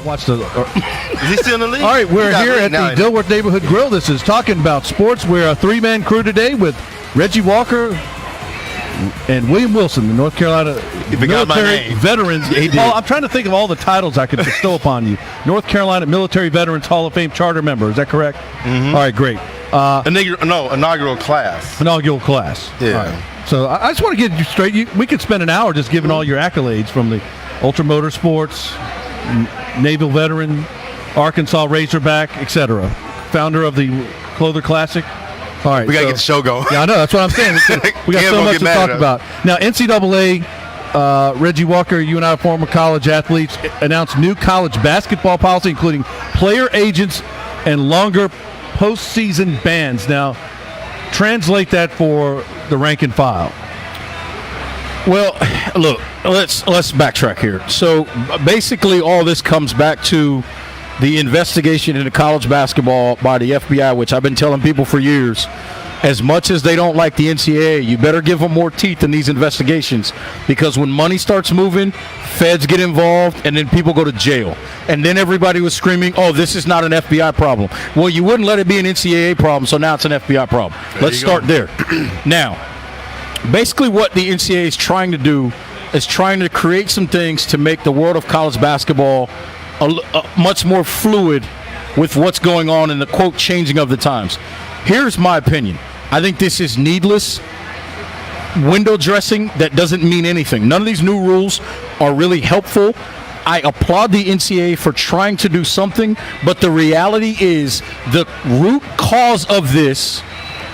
Watch the. Is he still in the league? All right, we're here at the Dilworth Neighborhood Grill. This is Talking About Sports. We're a three-man crew today with Reggie Walker and William Wilson, the North Carolina military veterans. I'm trying to think of all the titles I could bestow upon you. North Carolina Military Veterans Hall of Fame charter member. Is that correct? Mm-hmm. All right, great. Inaugural class. Inaugural class. Yeah. All right. So I just want to get you straight. We could spend an hour just giving all your accolades from the Ultra Motorsports, Naval veteran, Arkansas Razorback, etc. Founder of the Clother Classic. All right, we got to get the show going. Yeah, I know. That's what I'm saying. We got so much to talk about. Now, NCAA, Reggie Walker, you and I are former college athletes, announced new college basketball policy, including player agents and longer postseason bans. Now, translate that for the rank and file. Well, look, let's backtrack here. So basically all this comes back to the investigation into college basketball by the FBI, which I've been telling people for years. As much as they don't like the NCAA, you better give them more teeth in these investigations, because when money starts moving, feds get involved, and then people go to jail. And then everybody was screaming, oh, this is not an FBI problem. Well, you wouldn't let it be an NCAA problem, so now it's an FBI problem. Let's start there. Now, basically what the NCAA is trying to do is trying to create some things to make the world of college basketball much more fluid with what's going on in the, quote, changing of the times. Here's my opinion. I think this is needless window dressing that doesn't mean anything. None of these new rules are really helpful. I applaud the NCAA for trying to do something, but the reality is the root cause of this,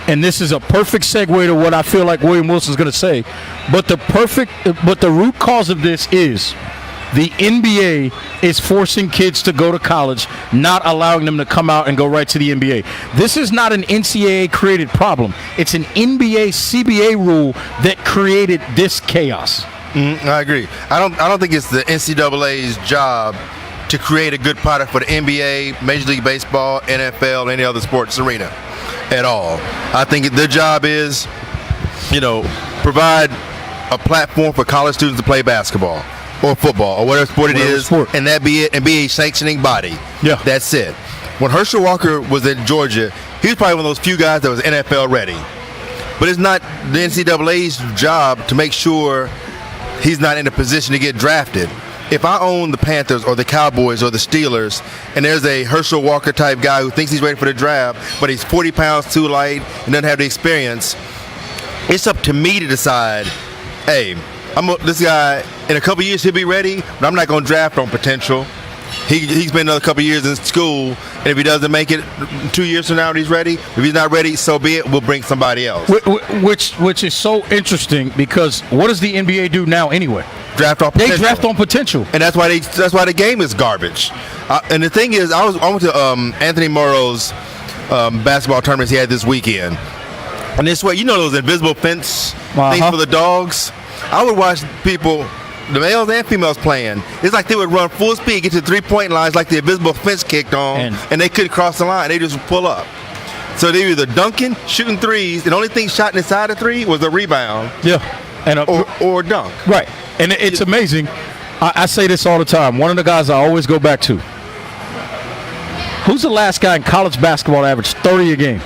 and this is a perfect segue to what I feel like William Wilson's going to say, but the root cause of this is the NBA is forcing kids to go to college, not allowing them to come out and go right to the NBA. This is not an NCAA-created problem. It's an NBA-CBA rule that created this chaos. I agree. I don't think it's the NCAA's job to create a good product for the NBA, Major League Baseball, NFL, any other sports arena at all. I think their job is, provide a platform for college students to play basketball or football or whatever sport it is, and that be it, and be a sanctioning body. Yeah. That's it. When Herschel Walker was in Georgia, he was probably one of those few guys that was NFL ready. But it's not the NCAA's job to make sure he's not in a position to get drafted. If I own the Panthers or the Cowboys or the Steelers, and there's a Herschel Walker type guy who thinks he's ready for the draft, but he's 40 pounds too light and doesn't have the experience, it's up to me to decide, hey, this guy, in a couple years he'll be ready, but I'm not going to draft on potential. He's been another couple years in school, and if he doesn't make it 2 years from now and he's ready, if he's not ready, so be it. We'll bring somebody else. Which is so interesting, because what does the NBA do now anyway? Draft on potential. They draft on potential, and that's why the game is garbage. And the thing is, I went to Anthony Morrow's basketball tournaments he had this weekend, and this way, those invisible fence things for the dogs. I would watch people, the males and females, playing. It's like they would run full speed, get to the three-point lines like the invisible fence kicked on, and they couldn't cross the line. They just pull up. So they were either dunking, shooting threes, and the only thing shot inside the three was a rebound. Yeah, and or dunk. Right, and it's amazing. I say this all the time. One of the guys I always go back to. Who's the last guy in college basketball to average 30 a game?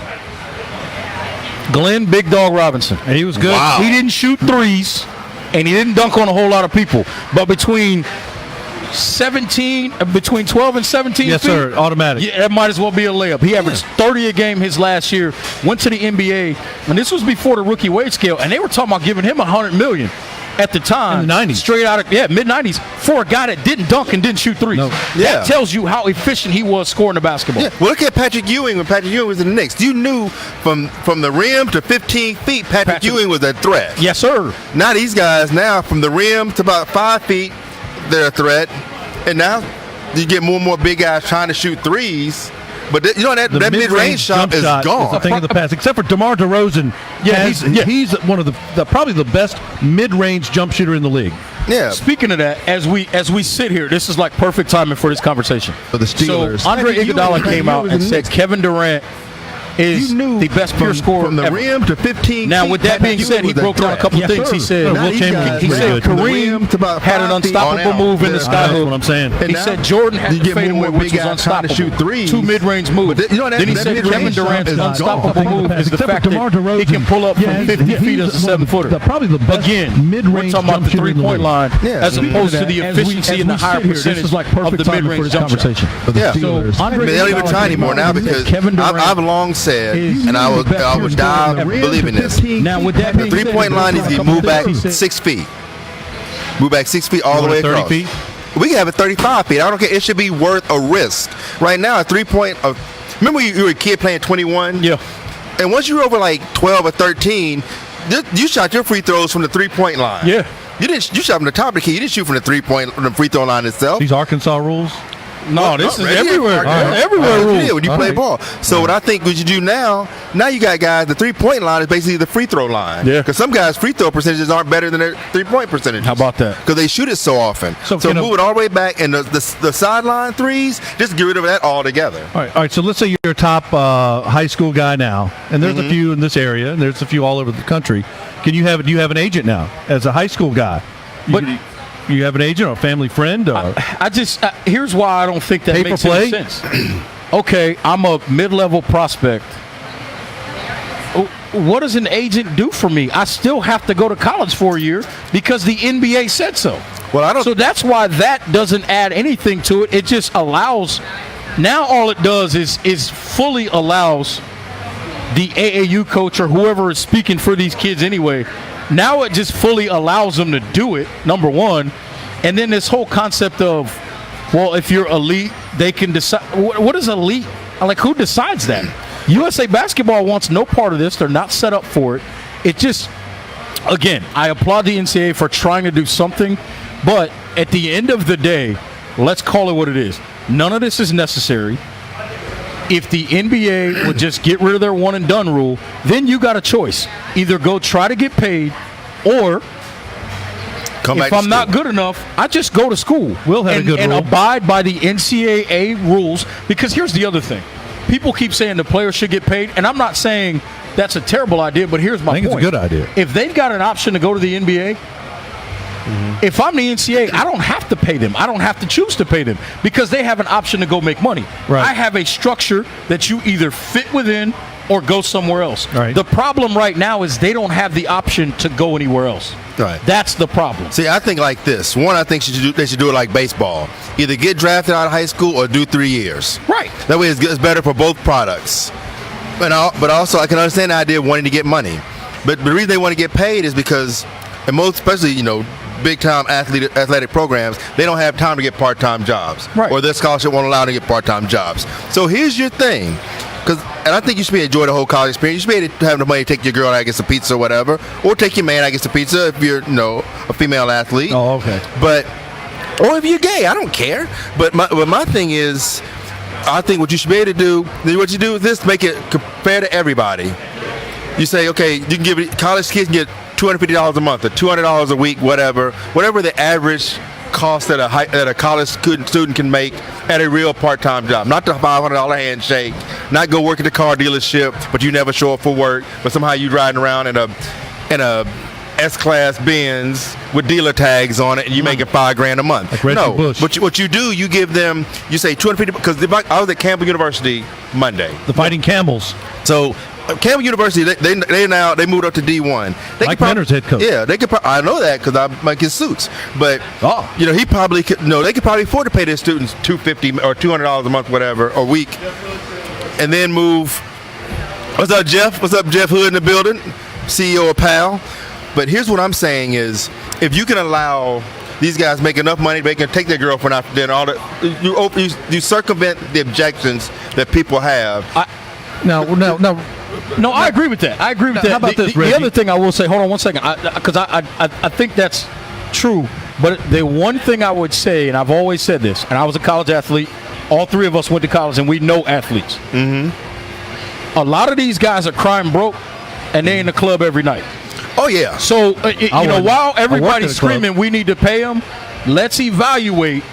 Glenn Big Dog Robinson. And he was good. Wow. He didn't shoot threes, and he didn't dunk on a whole lot of people. But between 12 and 17 yes, feet, sir, automatic. Yeah, that might as well be a layup. He averaged 30 a game his last year, went to the NBA, and this was before the rookie wage scale, and they were talking about giving him $100 million at the time. In the 90s. Straight out of, mid-90s, for a guy that didn't dunk and didn't shoot threes. No. Yeah. That tells you how efficient he was scoring the basketball. Yeah. Well, look at Patrick Ewing when Patrick Ewing was in the Knicks. You knew from the rim to 15 feet, Patrick Ewing was a threat. Yes, sir. Now these guys, from the rim to about 5 feet, they're a threat. And now you get more and more big guys trying to shoot threes. But that mid-range shot is gone. Is a thing of the past, except for DeMar DeRozan. Yeah, he's one of the probably the best mid-range jump shooter in the league. Yeah. Speaking of that, as we sit here, this is like perfect timing for this conversation. For the Steelers. So Andre Iguodala came out and said Kevin Durant is the best pure scorer from the ever. rim to 15. Now, with that being said, he broke down a couple things. He said, Kareem had an unstoppable move in the sky hook. That's what I'm saying. He said Jordan had the fadeaway, which was unstoppable. Two mid-range moves. Then he said Kevin Durant's unstoppable move is the fact that he can pull up from 50 feet as a 7-footer. Probably the best We're talking about the three-point line as opposed to the efficiency and the higher percentage of the mid-range jump shot. Yeah. They don't even try anymore now because I've long said, and I would die believing this. Now, with that being the three-point line needs to be moved back 6 feet. Move back 6 feet all the way across. 30 feet? We can have it 35 feet. I don't care. It should be worth a risk. Right now, a 3-point. Remember you were a kid playing 21? Yeah. And once you were over like 12 or 13, you shot your free throws from the 3-point line. Yeah. You shot from the top of the key. You didn't shoot from the free throw line itself. These Arkansas rules? No, this is everywhere. Everywhere rules. When you play ball. So what I think what you do now you got guys, the 3-point line is basically the free throw line. Yeah. Because some guys' free throw percentages aren't better than their 3-point percentages. How about that? Because they shoot it so often. So move it all the way back, and the sideline threes, just get rid of that altogether. All right. So let's say you're a top high school guy now, and there's a few in this area, and there's a few all over the country. Do you have an agent now as a high school guy? You have an agent or a family friend? Or Here's why I don't think that makes any sense. Okay, I'm a mid-level prospect. What does an agent do for me? I still have to go to college for a year because the NBA said so. So that's why that doesn't add anything to it. It just allows. Now all it does is fully allows the AAU coach or whoever is speaking for these kids anyway. Now it just fully allows them to do it, number one. And then this whole concept of, well, if you're elite, they can decide. What is elite? Like, who decides that? USA Basketball wants no part of this. They're not set up for it. It just, again, I applaud the NCAA for trying to do something. But at the end of the day, let's call it what it is. None of this is necessary. If the NBA would just get rid of their one-and-done rule, then you got a choice. Either go try to get paid, or if I'm not good enough, I just go to school. We'll have a good and rule. Abide by the NCAA rules. Because here's the other thing. People keep saying the players should get paid, and I'm not saying that's a terrible idea, but here's my point. I think it's a good idea. If they've got an option to go to the NBA, if I'm the NCAA, I don't have to pay them. I don't have to choose to pay them because they have an option to go make money. Right. I have a structure that you either fit within or go somewhere else. Right. The problem right now is they don't have the option to go anywhere else. Right. That's the problem. See, I think like this. One, I think they should do it like baseball. Either get drafted out of high school or do 3 years. Right. That way it's better for both products. But also, I can understand the idea of wanting to get money. But the reason they want to get paid is because, and most, especially, big-time athletic programs, they don't have time to get part-time jobs. Right. Or their scholarship won't allow them to get part-time jobs. So here's your thing. And I think you should be enjoy the whole college experience. You should be able to have the money to take your girl out and get some pizza or whatever. Or take your man out and get some pizza if you're, a female athlete. Oh, okay. Or if you're gay, I don't care. But my thing is, I think what you should be able to do, what you do is this, make it fair to everybody. You say, okay, you can give it, college kids can get $250 a month or $200 a week, whatever the average cost that a college student can make at a real part-time job. Not the $500 handshake, not go work at the car dealership, but you never show up for work, but somehow you riding around in a S-Class Benz with dealer tags on it, and you making $5,000 a month. Like Reggie Bush. What you do, you give them, you say 250, because I was at Campbell University Monday. The Fighting Camels. So Campbell University, they moved up to D1. Mike Mentor's head coach. Yeah, they could. I know that because I make his suits. But he probably could. No, they could probably afford to pay their students $250 or $200 a month, whatever, a week, and then move. What's up, Jeff? What's up, Jeff Hood in the building, CEO of PAL. But here's what I'm saying is, if you can allow these guys make enough money, they can take their girlfriend out for dinner. You circumvent the objections that people have. No, I agree with that. How about this, Reggie? The other thing I will say, hold on one second, because I think that's true. But the one thing I would say, and I've always said this, and I was a college athlete. All three of us went to college, and we know athletes. Mm-hmm. A lot of these guys are crying broke, and they're in the club every night. Oh, yeah. So, while everybody's screaming we need to pay them, let's evaluate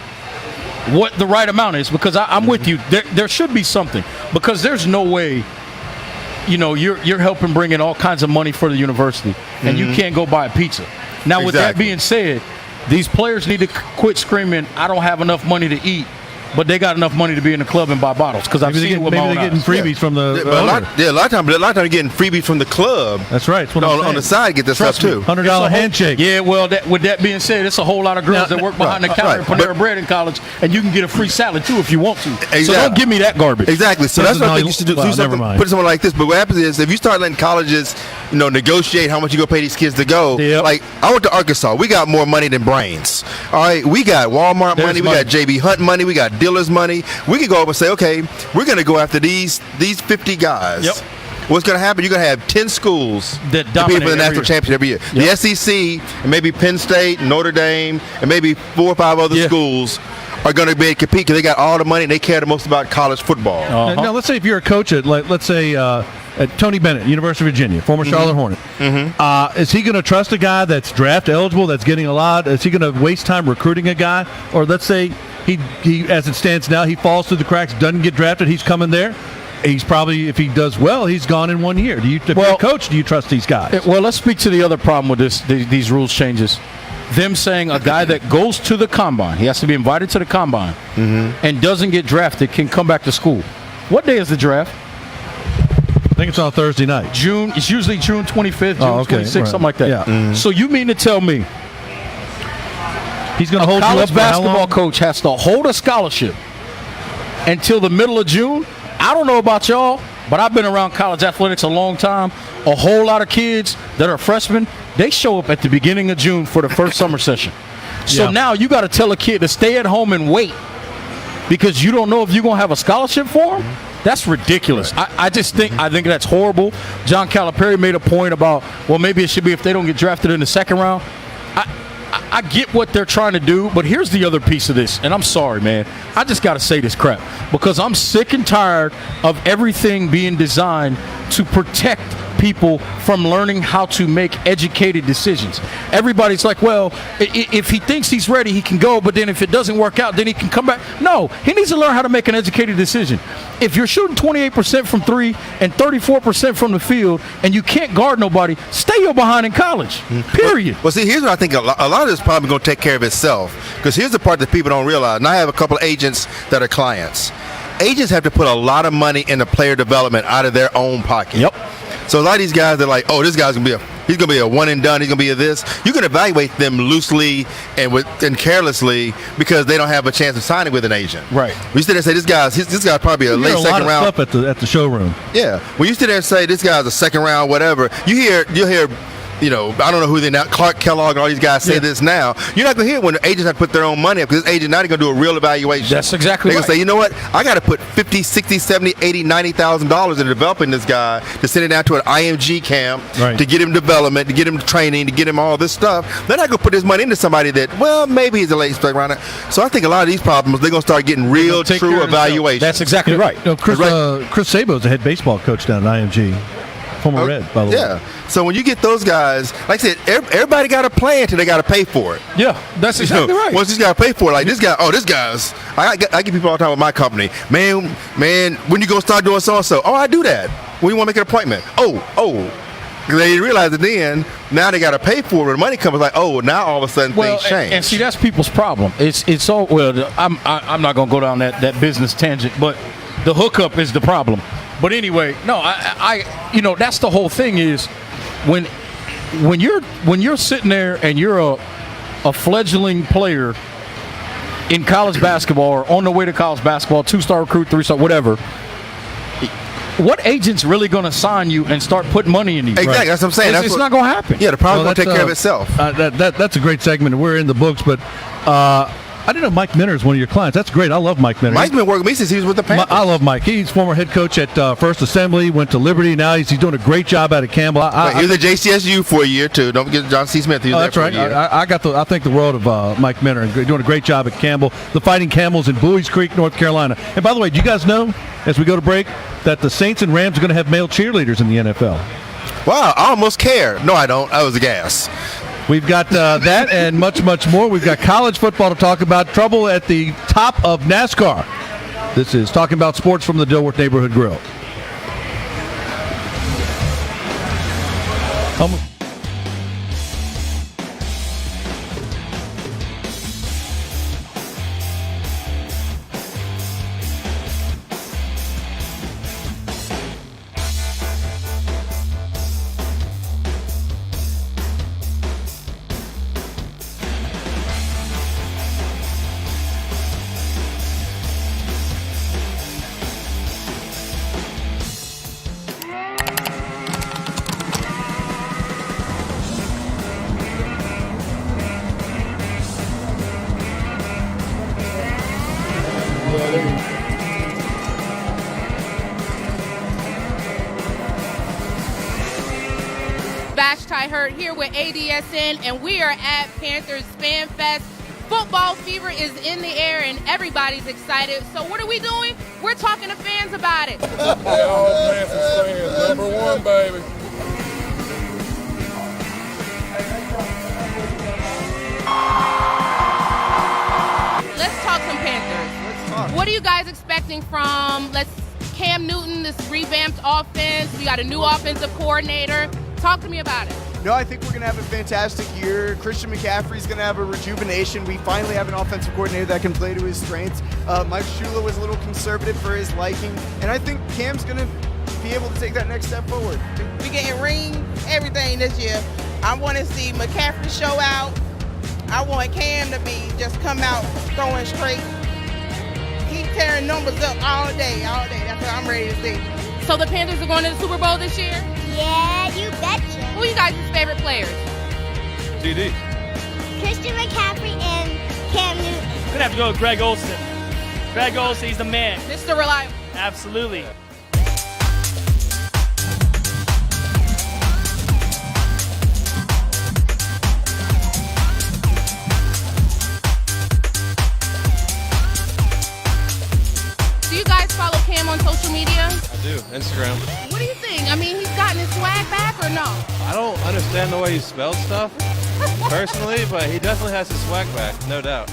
what the right amount is, because I'm with you. There should be something, because there's no way you're helping bring in all kinds of money for the university, and you can't go buy a pizza. Now, with that being said, these players need to quit screaming, "I don't have enough money to eat," but they got enough money to be in the club and buy bottles. Because I've seen it with my own eyes. Maybe they're getting freebies from the owner. A lot of times they're getting freebies from the club. That's right. That's what I'm saying. On the side, get this stuff too. $100 handshake. Yeah, well, with that being said, it's a whole lot of girls that work behind the counter at Panera Bread in college, and you can get a free salad too if you want to. Exactly. So don't give me that garbage. Exactly. So that's what I think you should do. Well, never mind. Put something like this. But what happens is if you start letting colleges, negotiate how much you go pay these kids to go. Yep. Like I went to Arkansas, we got more money than brains. All right, we got Walmart money, we got JB Hunt money, we got dealers money. We can go over and say, okay, we're going to go after these 50 guys. Yep. What's going to happen? You're going to have 10 schools that compete for the national championship every year. Yep. The SEC and maybe Penn State, Notre Dame, and maybe 4 or 5 other schools are going to be able to compete because they got all the money and they care the most about college football. Now, let's say if you're a coach at, let's say, at Tony Bennett, University of Virginia, former Charlotte Hornet. Is he going to trust a guy that's draft eligible, that's getting a lot? Is he going to waste time recruiting a guy? Or let's say he as it stands now, he falls through the cracks, doesn't get drafted, he's coming there. He's probably, if he does well, he's gone in 1 year. If you're a coach, do you trust these guys? Well, let's speak to the other problem with these rules changes. Them saying a guy that goes to the combine, he has to be invited to the combine, and doesn't get drafted can come back to school. What day is the draft? I think it's on Thursday night. It's usually June 25th, June 26th, something like that. Yeah. So you mean to tell me he's going to hold you up? College basketball coach has to hold a scholarship until the middle of June? I don't know about y'all, but I've been around college athletics a long time. A whole lot of kids that are freshmen, they show up at the beginning of June for the first summer session. So now you got to tell a kid to stay at home and wait because you don't know if you're going to have a scholarship for him? That's ridiculous. Right. I think that's horrible. John Calipari made a point about, well, maybe it should be if they don't get drafted in the second round. I get what they're trying to do, but here's the other piece of this, and I'm sorry, man. I just got to say this crap because I'm sick and tired of everything being designed to protect people from learning how to make educated decisions. Everybody's like, well, if he thinks he's ready, he can go, but then if it doesn't work out, then he can come back. No, he needs to learn how to make an educated decision. If you're shooting 28% from three and 34% from the field and you can't guard nobody, stay your behind in college, period. Well, see, here's what I think a lot of this is probably going to take care of itself because here's the part that people don't realize, and I have a couple of agents that are clients. Agents have to put a lot of money into player development out of their own pocket. Yep. So a lot of these guys are like, oh, this guy's gonna be a one and done. He's gonna be a this. You can evaluate them loosely and carelessly because they don't have a chance of signing with an agent. Right. When you sit there and say this guy's probably a late second round. Stuff at the showroom. Yeah. When you sit there and say this guy's a second round, whatever, you'll hear. I don't know who they now, Clark Kellogg and all these guys say this now. You're not going to hear it when the agents have to put their own money up because this agent now they're going to do a real evaluation. That's exactly right. They're going to say, you know what? I got to put $50, $60, $70, $80, $90,000 into developing this guy to send it down to an IMG camp to get him development, to get him training, to get him all this stuff. They're not going to put this money into somebody that, well, maybe he's a late second rounder. So I think a lot of these problems, they're going to start getting real, true evaluation. That's exactly right. Chris Sabo's the head baseball coach down at IMG. Former Red, by the way. Yeah. So when you get those guys, like I said, everybody got a plan until they got to pay for it. Yeah, that's exactly right. Once you got to pay for it, like this guy's. I get people all the time with my company. Man, when you gonna start doing so and so? Oh, I do that. When you want to make an appointment? Oh. They realize that then now they got to pay for it. The money comes like, oh, now all of a sudden things change. And see, that's people's problem. It's all well. I'm not gonna go down that business tangent, but the hookup is the problem. But anyway, no, I that's the whole thing is when you're sitting there and you're a fledgling player in college basketball or on the way to college basketball, 2-star recruit, 3-star, whatever. What agent's really going to sign you and start putting money in you? Exactly, right? that's what I'm saying. It's not going to happen. Yeah, the problem's going to take care of itself. That's a great segment. We're in the books, but I didn't know Mike Minner is one of your clients. That's great. I love Mike Minner. Mike's been working with me since he was with the Panthers. I love Mike. He's former head coach at First Assembly, went to Liberty. Now he's doing a great job out of Campbell. He was at JCSU for a year, too. Don't forget John C. Smith. He was there that's for right. a year. I think the world of Mike Minner and doing a great job at Campbell. The Fighting Camels in Bowie's Creek, North Carolina. And by the way, do you guys know, as we go to break, that the Saints and Rams are going to have male cheerleaders in the NFL? Wow, I almost care. No, I don't. I was a gas. We've got that and much, much more. We've got college football to talk about, trouble at the top of NASCAR. This is Talking About Sports from the Dilworth Neighborhood Grill. Come. Vashti Hurt here with ADSN, and we are at Panthers Fan Fest. Football fever is in the air, and everybody's excited. So what are we doing? We're talking to fans about it. Yeah, all Panthers fans, number one, baby. Let's talk some Panthers. What are you guys expecting from Cam Newton, this revamped offense? We got a new offensive coordinator. Talk to me about it. No, I think we're going to have a fantastic year. Christian McCaffrey's going to have a rejuvenation. We finally have an offensive coordinator that can play to his strengths. Mike Shula was a little conservative for his liking, and I think Cam's going to be able to take that next step forward. We getting everything this year. I want to see McCaffrey show out. I want Cam to just come out throwing straight. Keep tearing numbers up all day. That's what I'm ready to see. So the Panthers are going to the Super Bowl this year? Yeah, you betcha. Who are you guys' favorite players? TD. Christian McCaffrey and Cam Newton. We're gonna have to go with Greg Olsen. Greg Olsen, he's the man. Mr. Reliable. Absolutely. Do you guys follow Cam on social media? I do, Instagram. What do you think? I mean, he's gotten his swag back or no? I don't understand the way he spelled stuff personally, but he definitely has his swag back, no doubt.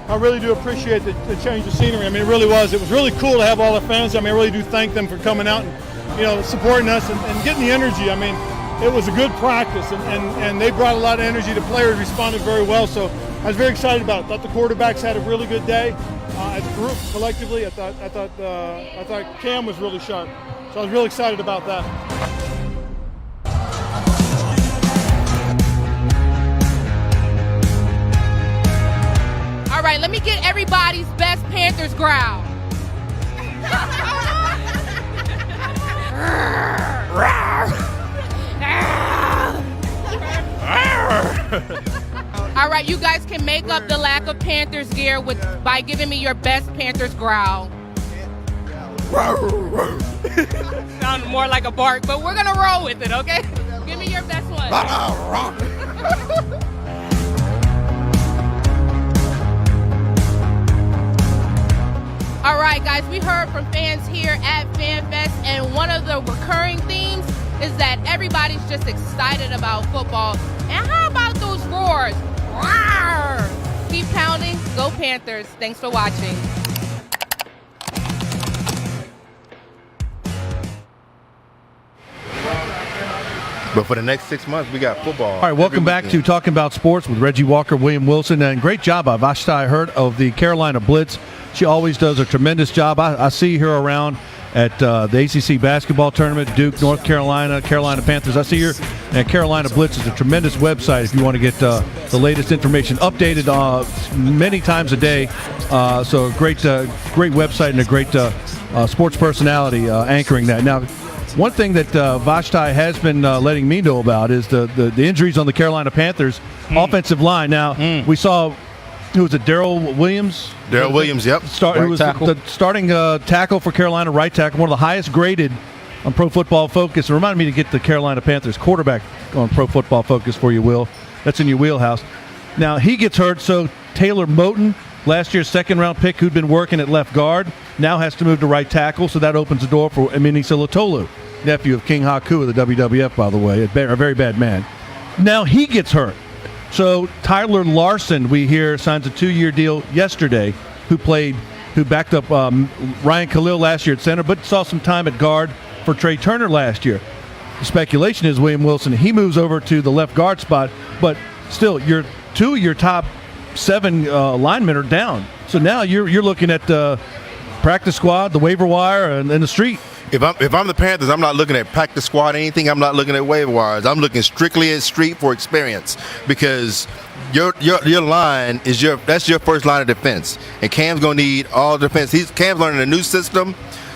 I really do appreciate the change of scenery. I mean, it really was. It was really cool to have all the fans. I mean, I really do thank them for coming out and, supporting us and getting the energy. I mean, it was a good practice, and they brought a lot of energy. The players responded very well, so I was very excited about it. Thought the quarterbacks had a really good day. As a group, collectively, I thought Cam was really sharp. So I was really excited about that. All right, let me get everybody's best Panthers growl. All right, you guys can make up the lack of Panthers gear by giving me your best Panthers growl. Sounded more like a bark, but we're gonna roll with it, okay? Give me your best one. All right, guys, we heard from fans here at FanFest, and one of the recurring themes is that everybody's just excited about football. And how about those roars? Roar! Keep pounding. Go Panthers. Thanks for watching. But for the next 6 months, we got football. All right, welcome back to Talking About Sports with Reggie Walker, William Wilson, and great job by Vashti Hurt of the Carolina Blitz. She always does a tremendous job. I see her around at the ACC basketball tournament, Duke, North Carolina, Carolina Panthers. I see her at Carolina Blitz. Is a tremendous website if you want to get the latest information updated many times a day. So great website and a great sports personality anchoring that. Now, one thing that Vashti has been letting me know about is the injuries on the Carolina Panthers offensive line. Now, we saw, who was it, Darrell Williams? Darrell Williams, yep. Who was the starting tackle for Carolina, right tackle, one of the highest graded on Pro Football Focus. It reminded me to get the Carolina Panthers quarterback on Pro Football Focus for you, Will. That's in your wheelhouse. Now, he gets hurt, so Taylor Moton, last year's second-round pick who'd been working at left guard, now has to move to right tackle, so that opens the door for Emini Silotolu, nephew of King Haku of the WWF, by the way, a very bad man. Now he gets hurt. So Tyler Larson, we hear, signs a 2-year deal yesterday, who backed up Ryan Khalil last year at center, but saw some time at guard for Trey Turner last year. The speculation is William Wilson, he moves over to the left guard spot, but still, two of your top 7 linemen are down. So now you're looking at practice squad, the waiver wire, and the street. If I'm the Panthers, I'm not looking at practice squad or anything. I'm not looking at waiver wires. I'm looking strictly at street for experience, because your line is that's your first line of defense, and Cam's gonna need all defense. Cam's learning a new system,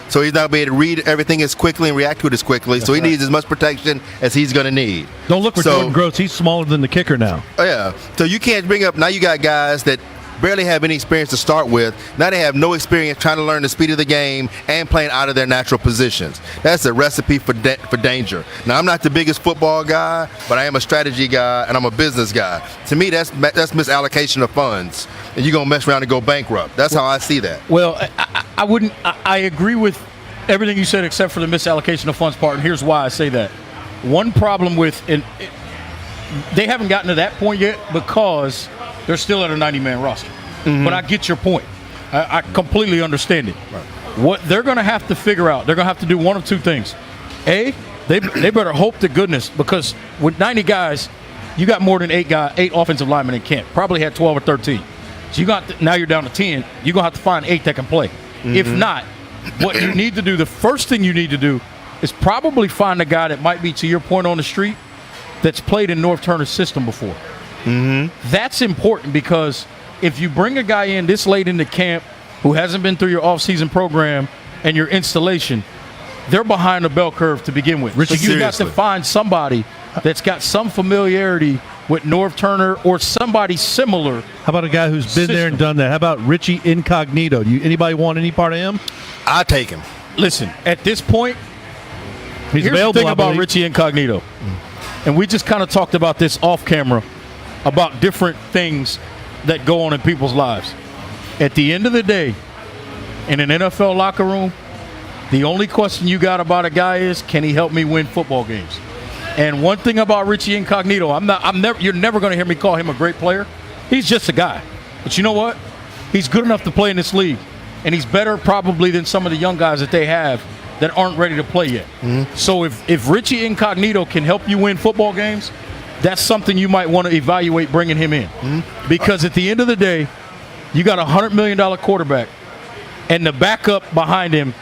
so he's not gonna be able to read everything as quickly and react to it as quickly. So he needs as much protection as he's gonna need. Don't look for Jordan Gross. He's smaller than the kicker now. Oh yeah. So you can't bring up, now you got guys that barely have any experience to start with. Now they have no experience trying to learn the speed of the game and playing out of their natural positions. That's a recipe for danger. Now, I'm not the biggest football guy, but I am a strategy guy and I'm a business guy. To me, that's misallocation of funds, and you're gonna mess around and go bankrupt. That's how I see that. Well, I wouldn't. I agree with everything you said except for the misallocation of funds part, and here's why I say that. One problem with they haven't gotten to that point yet because they're still at a 90-man roster. Mm-hmm. But I get your point. I completely understand it. Right. What they're going to have to figure out, they're going to have to do one of two things. A, they better hope to goodness, because with 90 guys, you got more than 8 offensive linemen in camp. Probably had 12 or 13. So now you're down to 10. You're going to have to find 8 that can play. Mm-hmm. If not, what you need to do, the first thing you need to do is probably find a guy that might be, to your point, on the street that's played in North Turner's system before. Mm-hmm. That's important, because if you bring a guy in this late into camp who hasn't been through your offseason program and your installation, they're behind the bell curve to begin with. So you got to find somebody that's got some familiarity with North Turner or somebody similar. How about a guy who's been there and done that? How about Richie Incognito? Anybody want any part of him? I take him. Listen, at this point, he's here's available. The thing about Richie Incognito, and we just kind of talked about this off camera, about different things that go on in people's lives. At the end of the day, in an NFL locker room, the only question you got about a guy is, can he help me win football games? And one thing about Richie Incognito, you're never going to hear me call him a great player. He's just a guy. But you know what? He's good enough to play in this league, and he's better probably than some of the young guys that they have that aren't ready to play yet. Mm-hmm. So if Richie Incognito can help you win football games, that's something you might want to evaluate bringing him in. Mm-hmm. Because at the end of the day, you got a $100 million quarterback, and the backup behind him,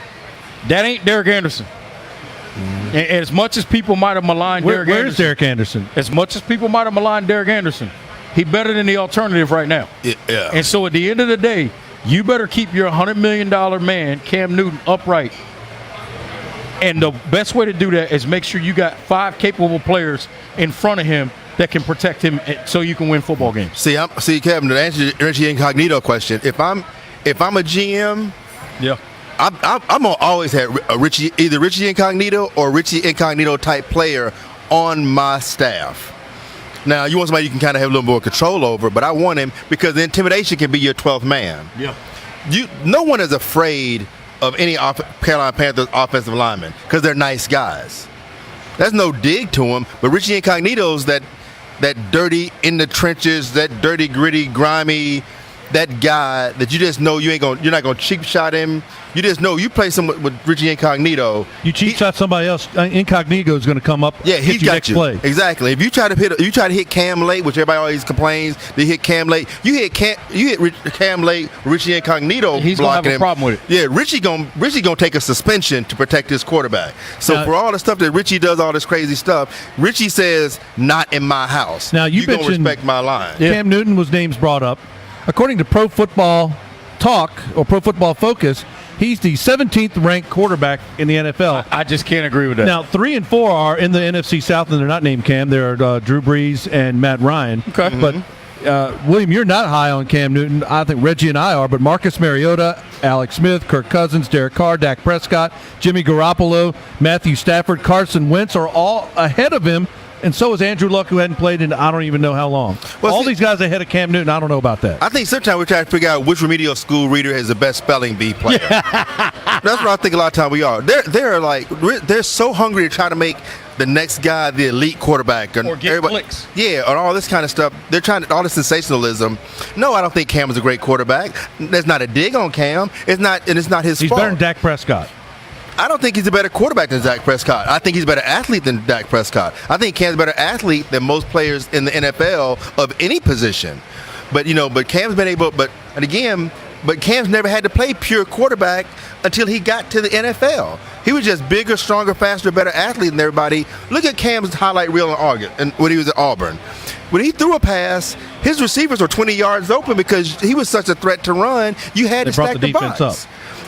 that ain't Derek Anderson. Mm-hmm. And as much as people might have maligned Derek Anderson. Where's Derek Anderson? As much as people might have maligned Derek Anderson, he's better than the alternative right now. Yeah. And so at the end of the day, you better keep your $100 million man, Cam Newton, upright. And the best way to do that is make sure you got 5 capable players in front of him that can protect him so you can win football games. See, Kevin, to answer your Richie Incognito question, if I'm a GM, yeah, I'm gonna always have either Richie Incognito or Richie Incognito type player on my staff. Now, you want somebody you can kind of have a little more control over, but I want him because the intimidation can be your 12th man. Yeah, no one is afraid of any Carolina Panthers offensive linemen because they're nice guys. That's no dig to them, but Richie Incognito's that dirty in the trenches, that dirty, gritty, grimy, that guy that you just know you're not gonna cheap shot him. You just know you play some with Richie Incognito. You cheap shot somebody else, Incognito is going to come up. Yeah, he's got next you. Play. Exactly. If you try to hit Cam late, which everybody always complains, they hit Cam late. You hit Cam late. Richie Incognito, he's blocking gonna have a problem with it. Yeah, Richie gonna take a suspension to protect his quarterback. So for all the stuff that Richie does, all this crazy stuff, Richie says, "Not in my house." Now you gonna respect my line. Cam Newton was names brought up. According to Pro Football Talk or Pro Football Focus, he's the 17th ranked quarterback in the NFL. I just can't agree with that. Now, 3 and 4 are in the NFC South, and they're not named Cam. They're Drew Brees and Matt Ryan. Okay. But William, you're not high on Cam Newton. I think Reggie and I are, but Marcus Mariota, Alex Smith, Kirk Cousins, Derek Carr, Dak Prescott, Jimmy Garoppolo, Matthew Stafford, Carson Wentz are all ahead of him, and so is Andrew Luck, who hadn't played in I don't even know how long. Well, all these guys ahead of Cam Newton, I don't know about that. I think sometimes we try to figure out which remedial school reader has the best spelling bee player. That's what I think a lot of times we are. They're so hungry to try to make the next guy the elite quarterback. Or get clicks. Yeah, and all this kind of stuff. They're trying to, all this sensationalism. No, I don't think Cam is a great quarterback. There's not a dig on Cam. It's not his fault. He's better than Dak Prescott. I don't think he's a better quarterback than Dak Prescott. I think he's a better athlete than Dak Prescott. I think Cam's a better athlete than most players in the NFL of any position. But Cam's been able. But Cam's never had to play pure quarterback until he got to the NFL. He was just bigger, stronger, faster, better athlete than everybody. Look at Cam's highlight reel in Oregon and when he was at Auburn. When he threw a pass, his receivers were 20 yards open because he was such a threat to run. You had to stack the box. Up.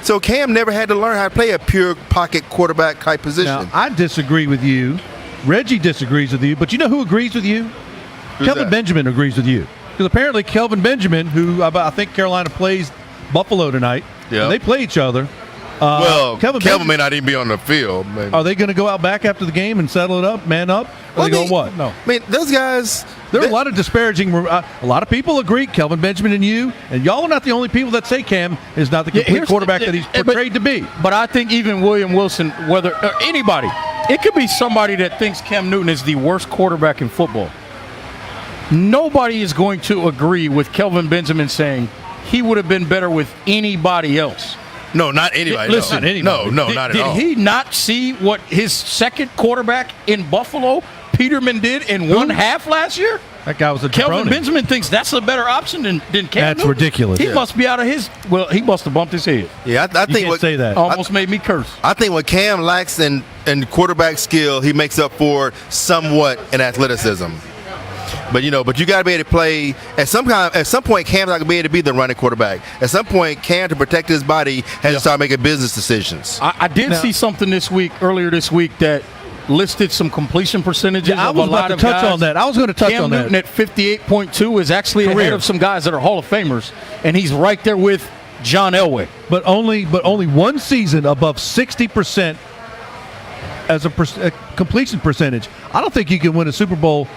So Cam never had to learn how to play a pure pocket quarterback type position. Now, I disagree with you. Reggie disagrees with you. But you know who agrees with you? Kelvin Benjamin agrees with you. Because apparently Kelvin Benjamin, who I think Carolina plays Buffalo tonight, they play each other. Kelvin may not even be on the field. Maybe. Are they going to go out back after the game and settle it up, man up? Or they go what? No. I mean, those guys. There are a lot of disparaging. A lot of people agree, Kelvin Benjamin and you, and y'all are not the only people that say Cam is not the complete quarterback that he's portrayed to be. But I think even William Wilson, whether anybody, it could be somebody that thinks Cam Newton is the worst quarterback in football. Nobody is going to agree with Kelvin Benjamin saying he would have been better with anybody else. No, not anybody. Listen, no, not at all. Did he not see what his second quarterback in Buffalo, Peterman, did in one half last year? That guy was a Kelvin jabroni. Benjamin thinks that's a better option than Cam That's Newton. ridiculous. He must be out of his. Well, he must have bumped his head. Yeah, I think you can't say that. Almost made me curse. I think what Cam lacks in quarterback skill, he makes up for somewhat in athleticism. But you got to be able to play. At some point, Cam's not going to be able to be the running quarterback. At some point, Cam, to protect his body, has to start making business decisions. I did see something earlier this week that listed some completion percentages. I was about to touch on that. I was going to touch on that. Cam Newton at 58.2 is actually ahead of some guys that are Hall of Famers, and he's right there with John Elway. But only one season above 60% as a completion percentage. I don't think you can win a Super Bowl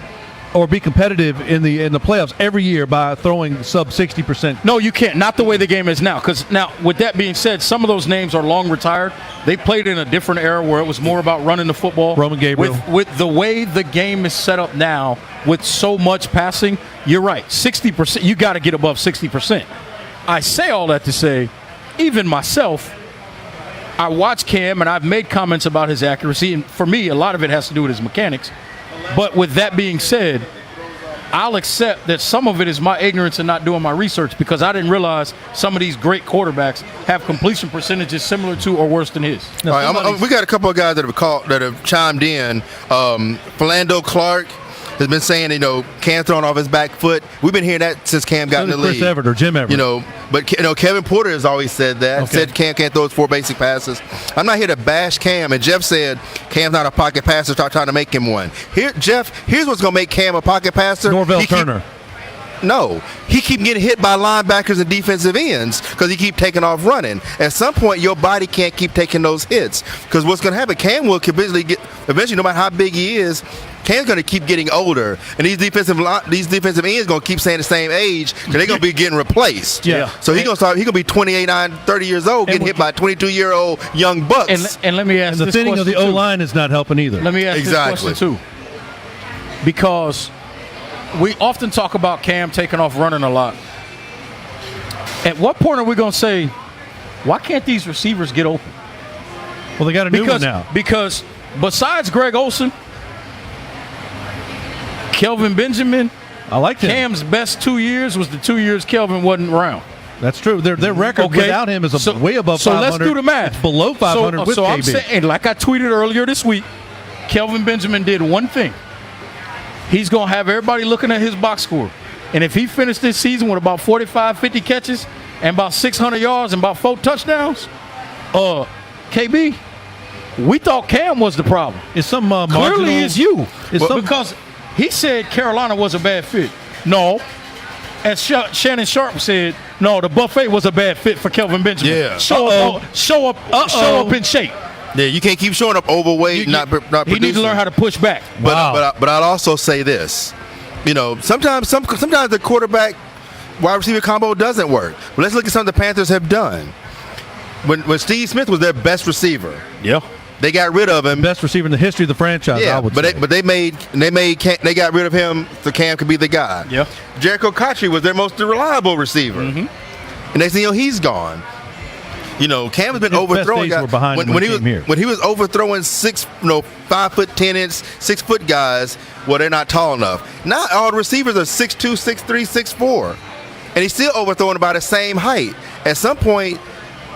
or be competitive in the playoffs every year by throwing sub 60%. No, you can't. Not the way the game is now. Because now, with that being said, some of those names are long retired. They played in a different era where it was more about running the football. Roman Gabriel. With the way the game is set up now, with so much passing, you're right. 60%. You got to get above 60%. I say all that to say, even myself, I watch Cam and I've made comments about his accuracy, and for me, a lot of it has to do with his mechanics. But with that being said, I'll accept that some of it is my ignorance and not doing my research, because I didn't realize some of these great quarterbacks have completion percentages similar to or worse than his. All right, we got a couple of guys that have chimed in. Philando Clark has been saying, Cam throwing off his back foot. We've been hearing that since Cam got in the league. Chris Everett or Jim Everett. But Kevin Porter has always said that. Okay. Said Cam can't throw his 4 basic passes. I'm not here to bash Cam. And Jeff said Cam's not a pocket passer. Start trying to make him one. Here's what's going to make Cam a pocket passer. Norvell Turner. He keep getting hit by linebackers and defensive ends because he keep taking off running. At some point, your body can't keep taking those hits, because what's going to happen, Cam will eventually, no matter how big he is, Cam's going to keep getting older, and these defensive ends going to keep staying the same age because they're going to be getting replaced. Yeah. So he's going to be 28, 30 years old, getting hit by 22-year-old young bucks. And let me ask And the thinning of the O-line is not helping either. Let me ask this question too, because we often talk about Cam taking off running a lot. At what point are we going to say, why can't these receivers get open? Well, they got a new one now. Because besides Greg Olsen, Kelvin Benjamin, I like him. Cam's best 2 years was the 2 years Kelvin wasn't around. That's true. Their record without him is way above 500. So let's do the math. It's below 500 with KB. I'm saying, like I tweeted earlier this week, Kelvin Benjamin did one thing. He's going to have everybody looking at his box score. And if he finished this season with about 45, 50 catches and about 600 yards and about 4 touchdowns, KB, we thought Cam was the problem. Is some clearly it's you. Because he said Carolina was a bad fit. No, as Shannon Sharp said, no, the buffet was a bad fit for Kelvin Benjamin. Yeah. Show up in shape. Yeah, you can't keep showing up overweight, not producing. He needs to learn how to push back. But I'd also say this. Sometimes the quarterback wide receiver combo doesn't work. But let's look at something the Panthers have done. When Steve Smith was their best receiver, they got rid of him. Best receiver in the history of the franchise. Yeah, I would say. they got rid of him so Cam could be the guy. Yeah, Jericho Cotchery was their most reliable receiver. And next thing you know, he's gone. Cam has been overthrowing guys. When he was overthrowing 5'10" 6 foot guys. Well, they're not tall enough. Now all the receivers are 6'2", 6'3", 6'4", and he's still overthrowing about the same height. At some point,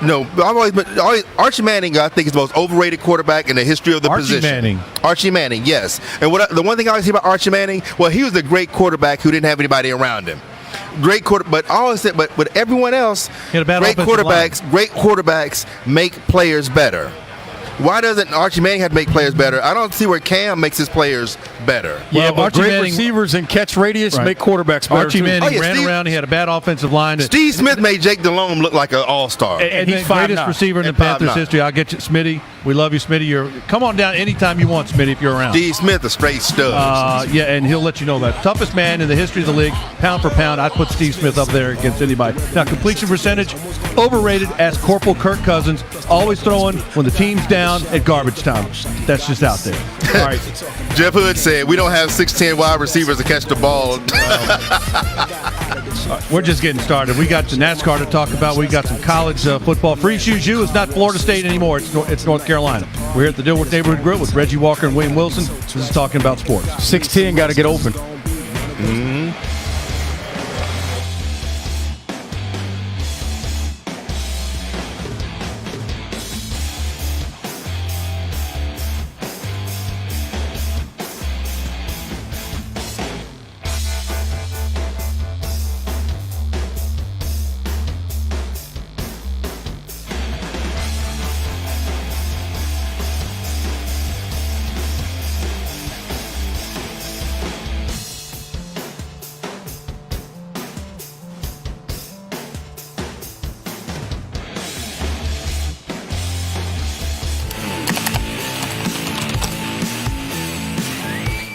Archie Manning, I think, is the most overrated quarterback in the history of the position. Archie Manning, yes. And the one thing I always hear about Archie Manning, well, he was a great quarterback who didn't have anybody around him. Great quarterback, but everyone else, great quarterbacks make players better. Why doesn't Archie Manning have to make players better? I don't see where Cam makes his players better. Yeah, but great receivers and catch radius make quarterbacks better. Archie Manning ran around. He had a bad offensive line. Steve Smith made Jake Delhomme look like an all-star. And he's the greatest receiver in the Panthers history. I'll get you, Smitty. We love you, Smitty. Come on down anytime you want, Smitty, if you're around. Steve Smith, a straight stud. Yeah, and he'll let you know that. Toughest man in the history of the league, pound for pound. I'd put Steve Smith up there against anybody. Now, completion percentage, overrated as Corporal Kirk Cousins, always throwing when the team's down at garbage time. That's just out there. All right. Jeff Hood said, we don't have 6'10" wide receivers to catch the ball. We're just getting started. We got the NASCAR to talk about. We got some college football. Free Shoes U is not Florida State anymore. It's North Carolina. We're here at the Dilworth Neighborhood Grill with Reggie Walker and William Wilson. This is Talking About Sports. 6'10", got to get open.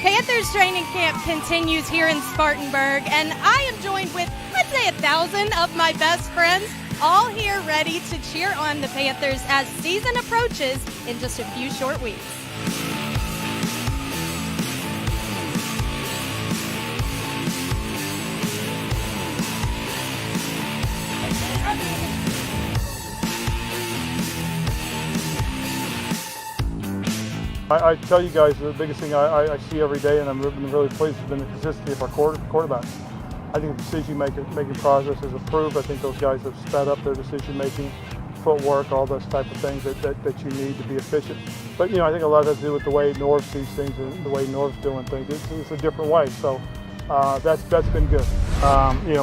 Panthers training camp continues here in Spartanburg, and I am joined with, let's say, 1,000 of my best friends, all here ready to cheer on the Panthers as season approaches in just a few short weeks. I tell you guys, the biggest thing I see every day, and I'm really pleased, has been the consistency of our quarterbacks. I think the decision-making process has improved. I think those guys have sped up their decision-making, footwork, all those type of things that you need to be efficient. But, I think a lot has to do with the way Norv sees things and the way Norv's doing things. It's a different way, so that's been good. He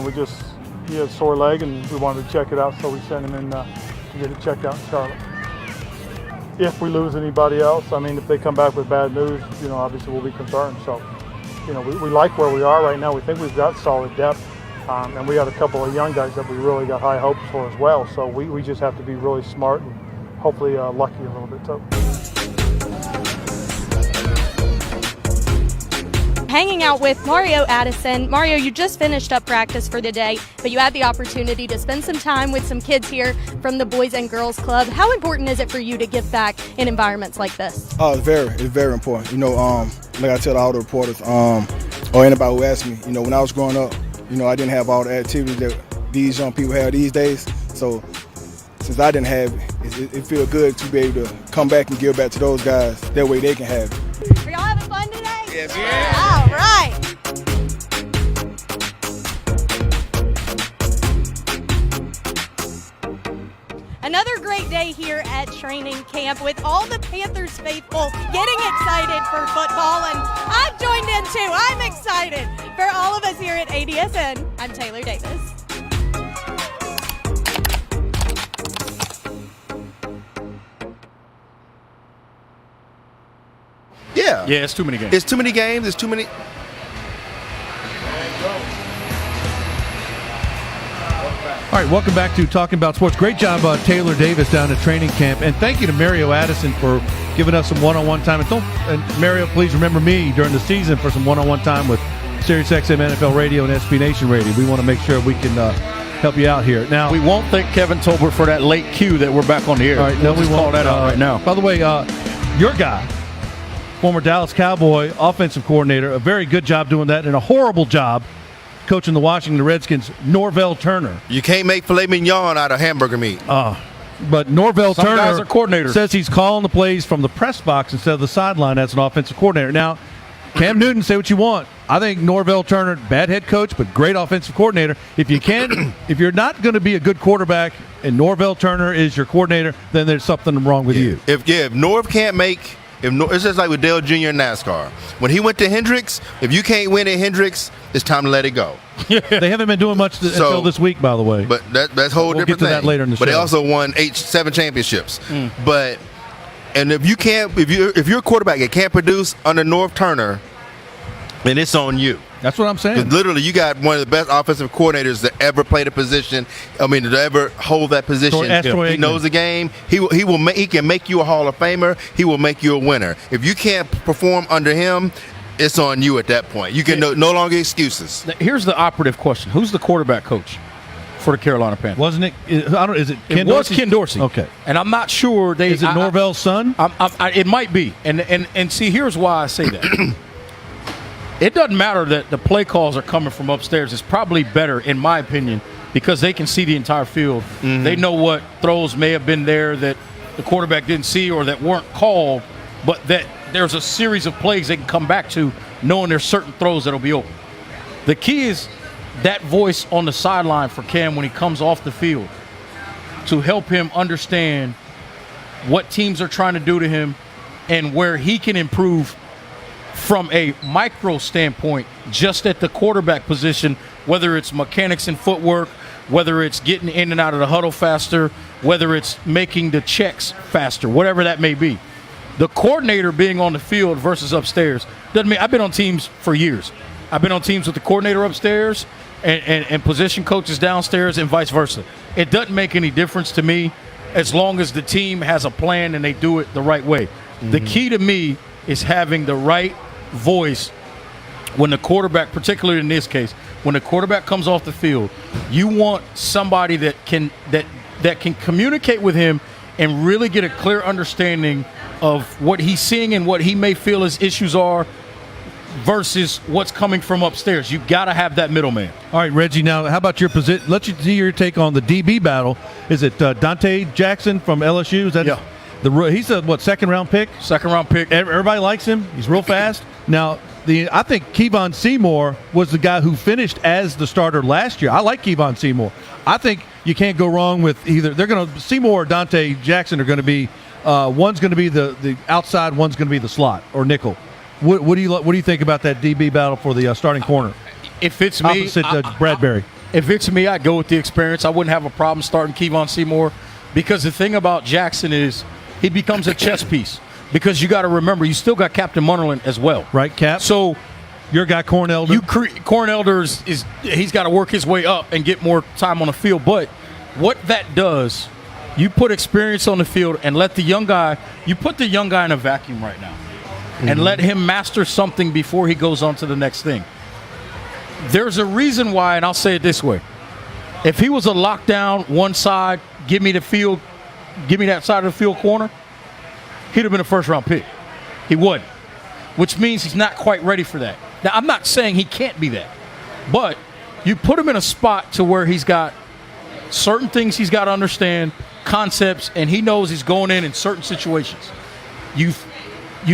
had a sore leg, and we wanted to check it out, so we sent him in to get it checked out in Charlotte. If we lose anybody else, if they come back with bad news, obviously we'll be concerned. So, we like where we are right now. We think we've got solid depth, and we got a couple of young guys that we really got high hopes for as well. So we just have to be really smart and hopefully lucky a little bit too. Hanging out with Mario Addison. Mario, you just finished up practice for the day, but you had the opportunity to spend some time with some kids here from the Boys and Girls Club. How important is it for you to give back in environments like this? Oh, it's very important. Like I tell all the reporters, or anybody who asks me, when I was growing up, I didn't have all the activities that these young people have these days. So since I didn't have it, it feels good to be able to come back and give back to those guys. That way they can have it. Are y'all having fun today? Yes. Yeah. All right. Another great day here at training camp with all the Panthers faithful getting excited for football, and I've joined in too. I'm excited. For all of us here at ADSN, I'm Taylor Davis. Yeah, it's too many games. It's too many games. It's too many. All right, welcome back to Talking About Sports. Great job, Taylor Davis down at training camp. And thank you to Mario Addison for giving us some one-on-one time. And Mario, please remember me during the season for some one-on-one time with SiriusXM NFL Radio and SB Nation Radio. We want to make sure we can help you out here. Now, we won't thank Kevin Tolbert for that late cue that we're back on the air. All right, no, we won't call that out right now. By the way, your guy, former Dallas Cowboy offensive coordinator, a very good job doing that and a horrible job coaching the Washington Redskins, Norvell Turner. You can't make filet mignon out of hamburger meat. But Norvell Some guys Turner are coordinators. says he's calling the plays from the press box instead of the sideline as an offensive coordinator. Now, Cam Newton, say what you want. I think Norvell Turner, bad head coach, but great offensive coordinator. If you're not going to be a good quarterback and Norvell Turner is your coordinator, then there's something wrong with you. If Norv can't make – it's just like with Dale Jr. in NASCAR. When he went to Hendricks, if you can't win at Hendricks, it's time to let it go. They haven't been doing much until this week, by the way. But that's a whole different thing. We'll get to that later in the show. But they also won 7 championships. And if you're a quarterback that can't produce under Norv Turner, then it's on you. That's what I'm saying. Because literally, you got one of the best offensive coordinators that ever played a position. To ever hold that position. He knows the game. He can make you a Hall of Famer. He will make you a winner. If you can't perform under him, it's on you at that point. You can no longer excuses. Here's the operative question: who's the quarterback coach for the Carolina Panthers? Wasn't it? Is it Ken It was Dorsey? Ken Dorsey. Okay. And I'm not sure Is it Norvell's son? It might be. And see, here's why I say that. It doesn't matter that the play calls are coming from upstairs. It's probably better, in my opinion, because they can see the entire field. Mm-hmm. They know what throws may have been there that the quarterback didn't see or that weren't called, but that there's a series of plays they can come back to knowing there's certain throws that will be open. The key is that voice on the sideline for Cam when he comes off the field to help him understand what teams are trying to do to him and where he can improve from a micro standpoint, just at the quarterback position, whether it's mechanics and footwork, whether it's getting in and out of the huddle faster, whether it's making the checks faster, whatever that may be. The coordinator being on the field versus upstairs doesn't mean – I've been on teams for years. I've been on teams with the coordinator upstairs and position coaches downstairs and vice versa. It doesn't make any difference to me as long as the team has a plan and they do it the right way. Mm-hmm. The key to me is having the right voice when the quarterback, particularly in this case, when the quarterback comes off the field. You want somebody that can communicate with him and really get a clear understanding of what he's seeing and what he may feel his issues are versus what's coming from upstairs. You got to have that middleman. All right, Reggie, now how about your position? Let's see your take on the DB battle. Is it Dante Jackson from LSU? Is that he's a second-round pick? Second-round pick. Everybody likes him. He's real fast. Now, I think Kevon Seymour was the guy who finished as the starter last year. I like Kevon Seymour. I think you can't go wrong with either. Seymour or Dante Jackson are going to be one's going to be the outside, one's going to be the slot or nickel. What do you think about that DB battle for the starting corner? If it's me, opposite Bradbury. If it's me, I'd go with the experience. I wouldn't have a problem starting Kevon Seymour because the thing about Jackson is he becomes a chess piece. Because you got to remember, you still got Captain Munnerlyn as well, right? Cap. So your guy Corn Elder. Corn Elder he's got to work his way up and get more time on the field. But what that does, you put experience on the field and let the young guy. You put the young guy in a vacuum right now, and let him master something before he goes on to the next thing. There's a reason why, and I'll say it this way: if he was a lockdown one side, give me that side of the field corner, he'd have been a first-round pick. He wouldn't, which means he's not quite ready for that. Now, I'm not saying he can't be that, but you put him in a spot to where he's got certain things he's got to understand, concepts, and he knows he's going in certain situations. You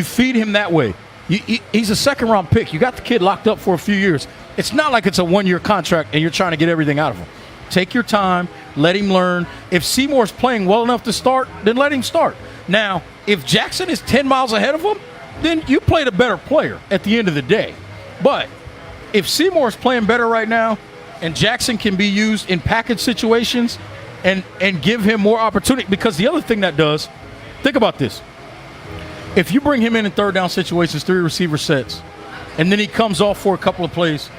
feed him that way. He's a second-round pick. You got the kid locked up for a few years. It's not like it's a one-year contract and you're trying to get everything out of him. Take your time. Let him learn. If Seymour's playing well enough to start, then let him start. Now, if Jackson is 10 miles ahead of him, then you played a better player at the end of the day. But if Seymour's playing better right now and Jackson can be used in package situations and give him more opportunity, because the other thing that does, think about this. If you bring him in third down situations, 3 receiver sets, and then he comes off for a couple of plays,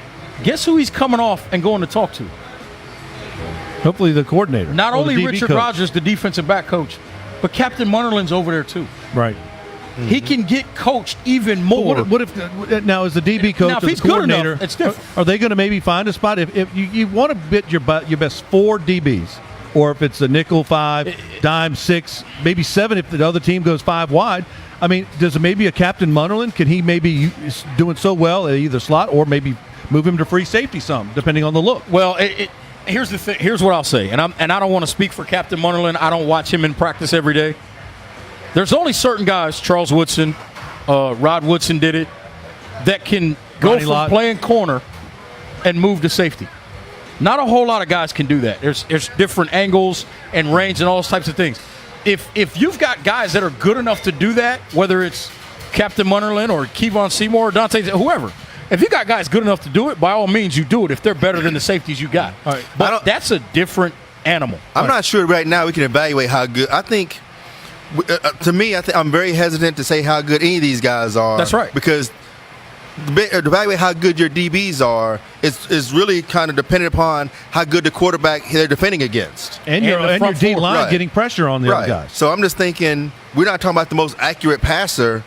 guess who he's coming off and going to talk to? Hopefully the coordinator. Not or the only DB Richard coach. Rodgers, the defensive back coach, but Captain Munnerlin's over there too. Right. He can get coached even more. What if now as the DB coach Now, if or the he's good coordinator, enough, it's different. Are they going to maybe find a spot if you want to bid your best 4 DBs, or if it's a nickel 5, dime 6, maybe 7 if the other team goes 5 wide? I mean, does it maybe a Captain Munnerlin? Can he maybe doing so well at either slot, or maybe move him to free safety some, depending on the look? Well, here's the thing. Here's what I'll say, and I don't want to speak for Captain Munnerlin. I don't watch him in practice every day. There's only certain guys, Charles Woodson, Rod Woodson did it, that can go from playing corner and move to safety. Not a whole lot of guys can do that. There's different angles and range and all those types of things. If you've got guys that are good enough to do that, whether it's Captain Munnerlin or Kevon Seymour or Dante, whoever, if you got guys good enough to do it, by all means you do it if they're better than the safeties you got. All right. But that's a different animal. I'm not sure right now we can evaluate how good. I think, to me, I'm very hesitant to say how good any of these guys are. That's right. Because to evaluate how good your DBs are is really kind of dependent upon how good the quarterback they're defending against. And your D line Right. getting pressure on the other guys. So I'm just thinking, we're not talking about the most accurate passer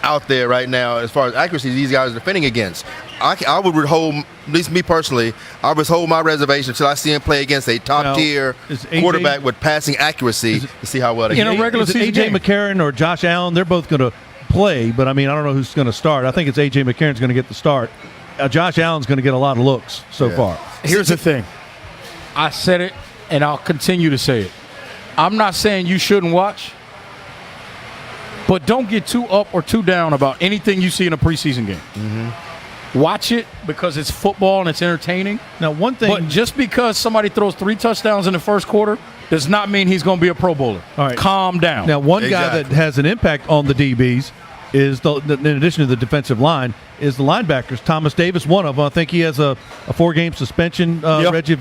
out there right now as far as accuracy these guys are defending against. I would withhold, at least me personally, I would withhold my reservation until I see him play against a top-tier quarterback with passing accuracy to see how well they can. Is it A.J. McCarron or Josh Allen? They're both going to play, but I mean, I don't know who's going to start. I think it's A.J. McCarron's going to get the start. Josh Allen's going to get a lot of looks so far. Here's the thing. I said it, and I'll continue to say it. I'm not saying you shouldn't watch, but don't get too up or too down about anything you see in a preseason game. Mm-hmm. Watch it because it's football and it's entertaining. Now, one thing, but just because somebody throws 3 touchdowns in the first quarter does not mean he's going to be a Pro Bowler. All right. Calm down. Now, one guy that has an impact on the DBs is, in addition to the defensive line, is the linebackers. Thomas Davis, one of them. I think he has a 4-game suspension. Reggie,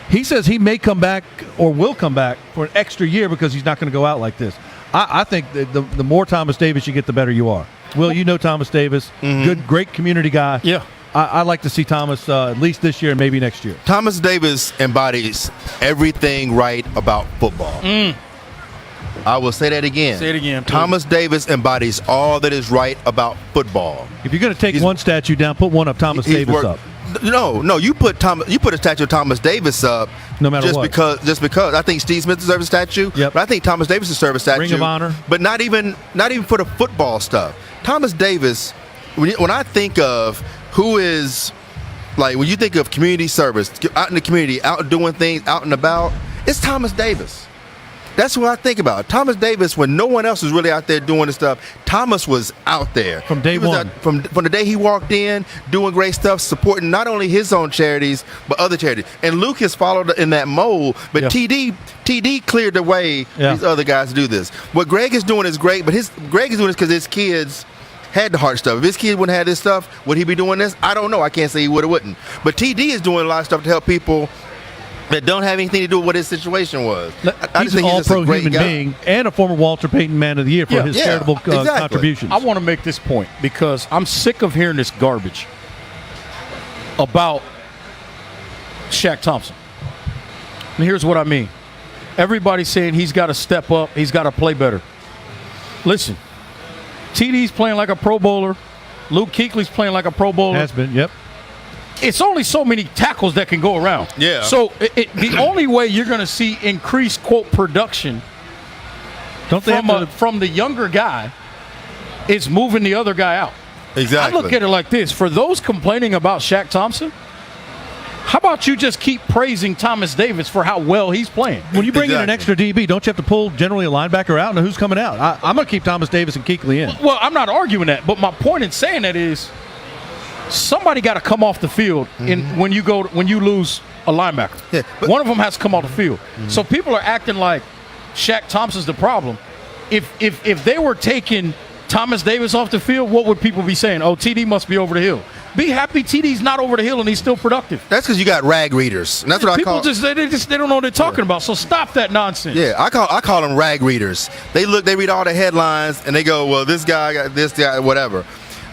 he says he may come back or will come back for an extra year because he's not going to go out like this. I think that the more Thomas Davis you get, the better you are. Will, you know Thomas Davis, great community guy. Yeah. I'd like to see Thomas at least this year and maybe next year. Thomas Davis embodies everything right about football. I will say that again. Say it again, please. Thomas Davis embodies all that is right about football. If you're going to take one statue down, put one of Thomas Davis up. No, you put a statue of Thomas Davis up. No matter just what. because I think Steve Smith deserves a statue. Yep. But I think Thomas Davis deserves a statue. Ring of Honor. But not even for the football stuff. Thomas Davis, when I think of who is, like, when you think of community service, out in the community, out doing things, out and about, it's Thomas Davis. That's what I think about. Thomas Davis, when no one else was really out there doing the stuff, Thomas was out there. From day one. From the day he walked in, doing great stuff, supporting not only his own charities, but other charities. And Luke has followed in that mold, but TD cleared the way these other guys to do this. What Greg is doing is great, but Greg is doing this because his kids had the hard stuff. If his kid wouldn't have this stuff, would he be doing this? I don't know. I can't say he would or wouldn't. But TD is doing a lot of stuff to help people that don't have anything to do with what his situation was. He's an all-pro human being and a former Walter Payton Man of the Year for his charitable contributions. I want to make this point because I'm sick of hearing this garbage about Shaq Thompson. And here's what I mean. Everybody's saying he's got to step up, he's got to play better. Listen, TD's playing like a Pro Bowler. Luke Kuechly's playing like a Pro Bowler. Has been, yep. It's only so many tackles that can go around. Yeah. So the only way you're going to see increased, quote, production from the younger guy is moving the other guy out. Exactly. I look at it like this. For those complaining about Shaq Thompson, how about you just keep praising Thomas Davis for how well he's playing? When you bring in an extra DB, don't you have to pull generally a linebacker out? Now, who's coming out? I'm going to keep Thomas Davis and Kuechly in. Well, I'm not arguing that, but my point in saying that is somebody got to come off the field when you lose a linebacker. Yeah, one of them has to come off the field. So people are acting like Shaq Thompson's the problem. If they were taking Thomas Davis off the field, what would people be saying? Oh, TD must be over the hill. Be happy TD's not over the hill and he's still productive. That's because you got rag readers, and that's what people I call. They don't know what they're talking about. So stop that nonsense. Yeah, I call them rag readers. They read all the headlines and they go, well, this guy got this guy, whatever.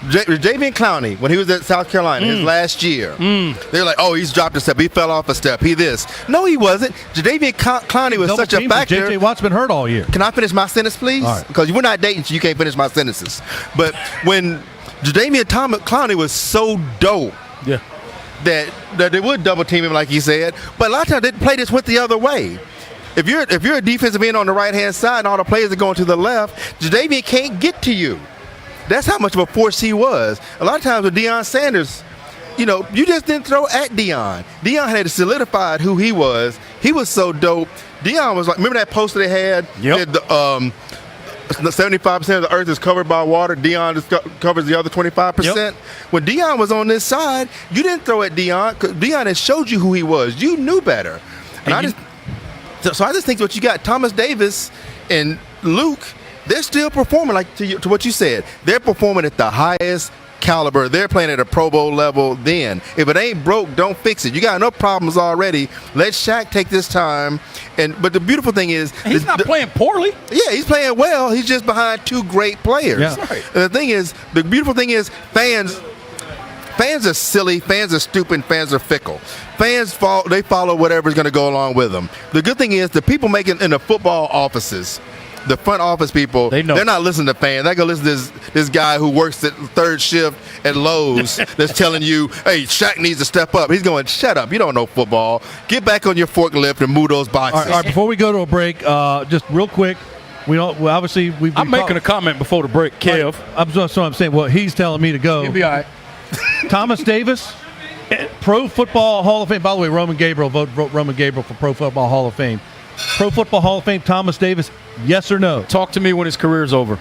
Jadeveon Clowney, when he was at South Carolina, his last year, they were like, oh, he's dropped a step. He fell off a step. He this. No, he wasn't. Jadeveon Clowney was such a factor. J.J. Watt's been hurt all year. Can I finish my sentence, please? All right. Because we're not dating, so you can't finish my sentences. But when Jadeveon Clowney was so dope that they would double team him, like he said. But a lot of times they play this went the other way. If you're a defensive end on the right-hand side and all the players are going to the left, Jadeveon can't get to you. That's how much of a force he was. A lot of times with Deion Sanders, you just didn't throw at Deion. Deion had solidified who he was. He was so dope. Deion was like, remember that poster they had? Yep. 75% of the earth is covered by water. Deion just covers the other 25%. Yep. When Deion was on this side, you didn't throw at Deion because Deion had showed you who he was. You knew better. So I just think what you got, Thomas Davis and Luke, they're still performing like to what you said. They're performing at the highest caliber. They're playing at a Pro Bowl level then. If it ain't broke, don't fix it. You got enough problems already. Let Shaq take this time. But the beautiful thing is he's not playing poorly. Yeah, he's playing well. He's just behind two great players. Yeah. Right. And the beautiful thing is fans are silly, fans are stupid, fans are fickle. Fans follow whatever's going to go along with them. The good thing is the people making in the football offices, the front office people, they're not listening to fans. They're going to listen to this guy who works at third shift at Lowe's that's telling you, hey, Shaq needs to step up. He's going, shut up. You don't know football. Get back on your forklift and move those boxes. All right, before we go to a break, just real quick, I'm making a comment before the break, Kev. I'm saying, well, he's telling me to go. He'll be all right. Thomas Davis, Pro Football Hall of Fame. By the way, Roman Gabriel, vote Roman Gabriel for Pro Football Hall of Fame. Pro Football Hall of Fame, Thomas Davis, yes or no? Talk to me when his career's over.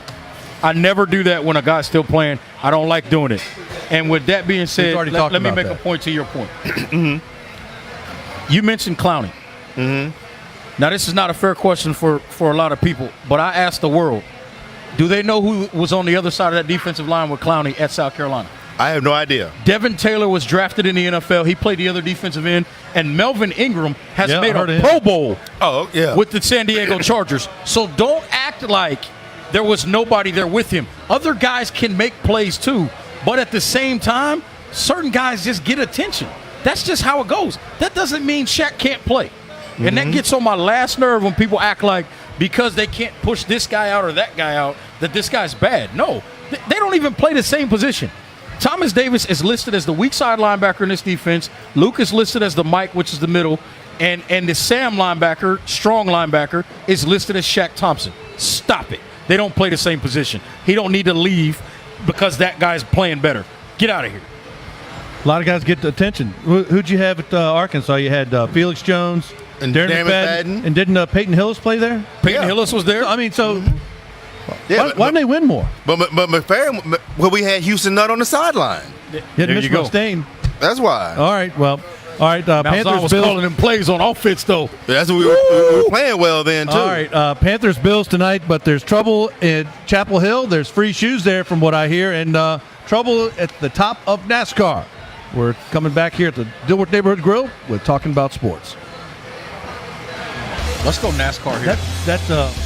I never do that when a guy's still playing. I don't like doing it. And with that being said, let me make a point to your point. You mentioned Clowney. Now, this is not a fair question for a lot of people, but I asked the world, do they know who was on the other side of that defensive line with Clowney at South Carolina? I have no idea. Devin Taylor was drafted in the NFL. He played the other defensive end. And Melvin Ingram has made a Pro Bowl with the San Diego Chargers. So don't act like there was nobody there with him. Other guys can make plays too. But at the same time, certain guys just get attention. That's just how it goes. That doesn't mean Shaq can't play. And that gets on my last nerve when people act like because they can't push this guy out or that guy out, that this guy's bad. No, they don't even play the same position. Thomas Davis is listed as the weak side linebacker in this defense. Luke is listed as the Mike, which is the middle. And the Sam linebacker, strong linebacker, is listed as Shaq Thompson. Stop it. They don't play the same position. He don't need to leave because that guy's playing better. Get out of here. A lot of guys get the attention. Who'd you have at Arkansas? You had Felix Jones and Darren McFadden. And didn't Peyton Hillis play there? Peyton Hillis was there. I mean, so why didn't they win more? But McFadden, we had Houston Nutt on the sideline. There you go. Mustaine. That's why. All right, well. All right, Panthers was Bills. calling them plays on offense, though. That's what we were playing well then, too. All right, Panthers Bills tonight, but there's trouble in Chapel Hill. There's free shoes there from what I hear, and trouble at the top of NASCAR. We're coming back here at the Dilworth Neighborhood Grill with Talking About Sports. Let's go NASCAR here. That's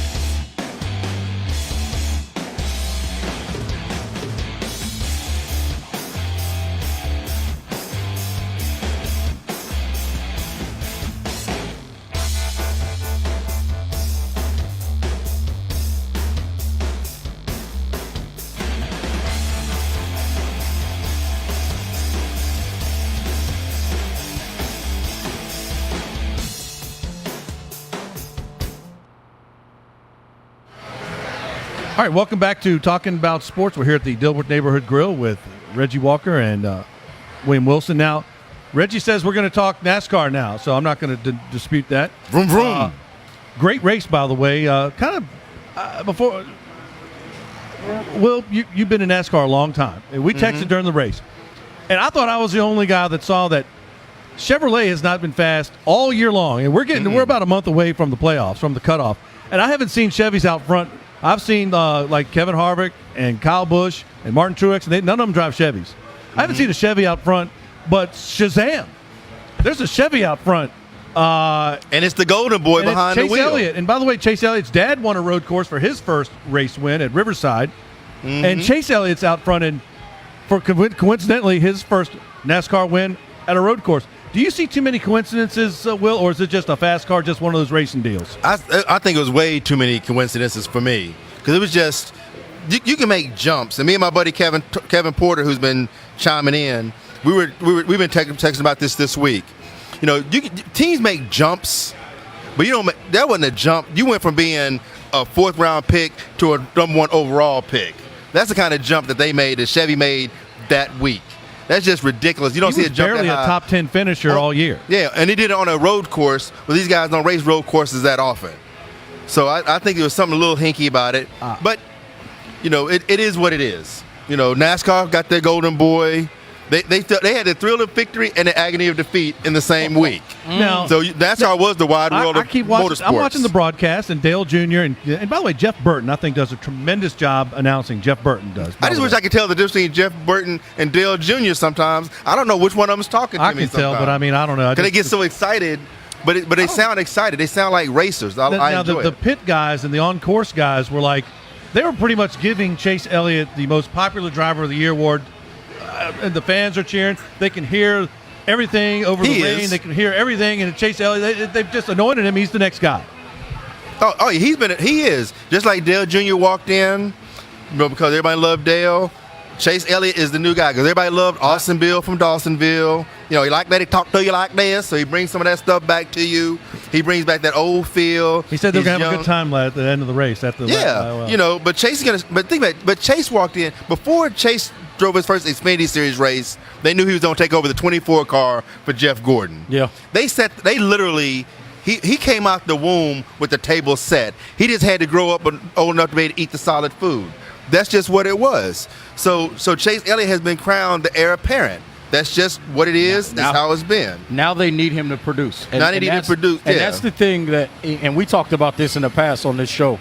All right, welcome back to Talking About Sports. We're here at the Dilworth Neighborhood Grill with Reggie Walker and William Wilson. Now, Reggie says we're going to talk NASCAR now, so I'm not going to dispute that. Vroom, vroom. Great race, by the way. Before, Will, you've been in NASCAR a long time. And we texted during the race. And I thought I was the only guy that saw that Chevrolet has not been fast all year long. And we're about a month away from the playoffs, from the cutoff. And I haven't seen Chevys out front. I've seen like Kevin Harvick and Kyle Busch and Martin Truex, and none of them drive Chevys. I haven't seen a Chevy out front, but Shazam! There's a Chevy out front. And it's the golden boy behind the wheel. Chase Elliott. And by the way, Chase Elliott's dad won a road course for his first race win at Riverside. And Chase Elliott's out front, and for coincidentally his first NASCAR win at a road course. Do you see too many coincidences, Will, or is it just a fast car, just one of those racing deals? I think it was way too many coincidences for me because it was just you can make jumps. And me and my buddy Kevin Porter, who's been chiming in, we've been texting about this week. You know, teams make jumps, but that wasn't a jump. You went from being a 4th round pick to a number 1 overall pick. That's the kind of jump that they made, that Chevy made that week. That's just ridiculous. You don't see a jump barely that high. a top 10 finisher all year. Yeah, and he did it on a road course. Well, these guys don't race road courses that often. So I think there was something a little hinky about it. But, you know, it is what it is. You know, NASCAR got their golden boy. They had the thrill of victory and the agony of defeat in the same week. Now, so NASCAR was the wide world of motorsports. I'm watching the broadcast, and Dale Jr. and by the way, Jeff Burton, I think, does a tremendous job announcing. Jeff Burton does. I just wish I could tell the difference between Jeff Burton and Dale Jr. sometimes. I don't know which one of them's talking to me. I can tell, but I mean, I don't know. Because they get so excited, but they sound excited. They sound like racers. I enjoy the pit guys and the on-course guys were like, they were pretty much giving Chase Elliott the most popular driver of the year award. And the fans are cheering. They can hear everything over the rain. They can hear everything. And Chase Elliott, they've just anointed him. He's the next guy. Oh, he is. Just like Dale Jr. walked in, because everybody loved Dale. Chase Elliott is the new guy because everybody loved Austin Bill from Dawsonville. You know, he like that he talk to you like this, so he brings some of that stuff back to you. He brings back that old feel. He said they're gonna have a good time at the end of the race. You know, but Chase is gonna. But think about it. But Chase walked in before Chase drove his first Xfinity Series race. They knew he was going to take over the 24 car for Jeff Gordon. Yeah. They literally, he came out the womb with the table set. He just had to grow up old enough to be able to eat the solid food. That's just what it was. So Chase Elliott has been crowned the heir apparent. That's just what it is. That's how it's been. Now they need him to produce. And that's the thing that, and we talked about this in the past on this show.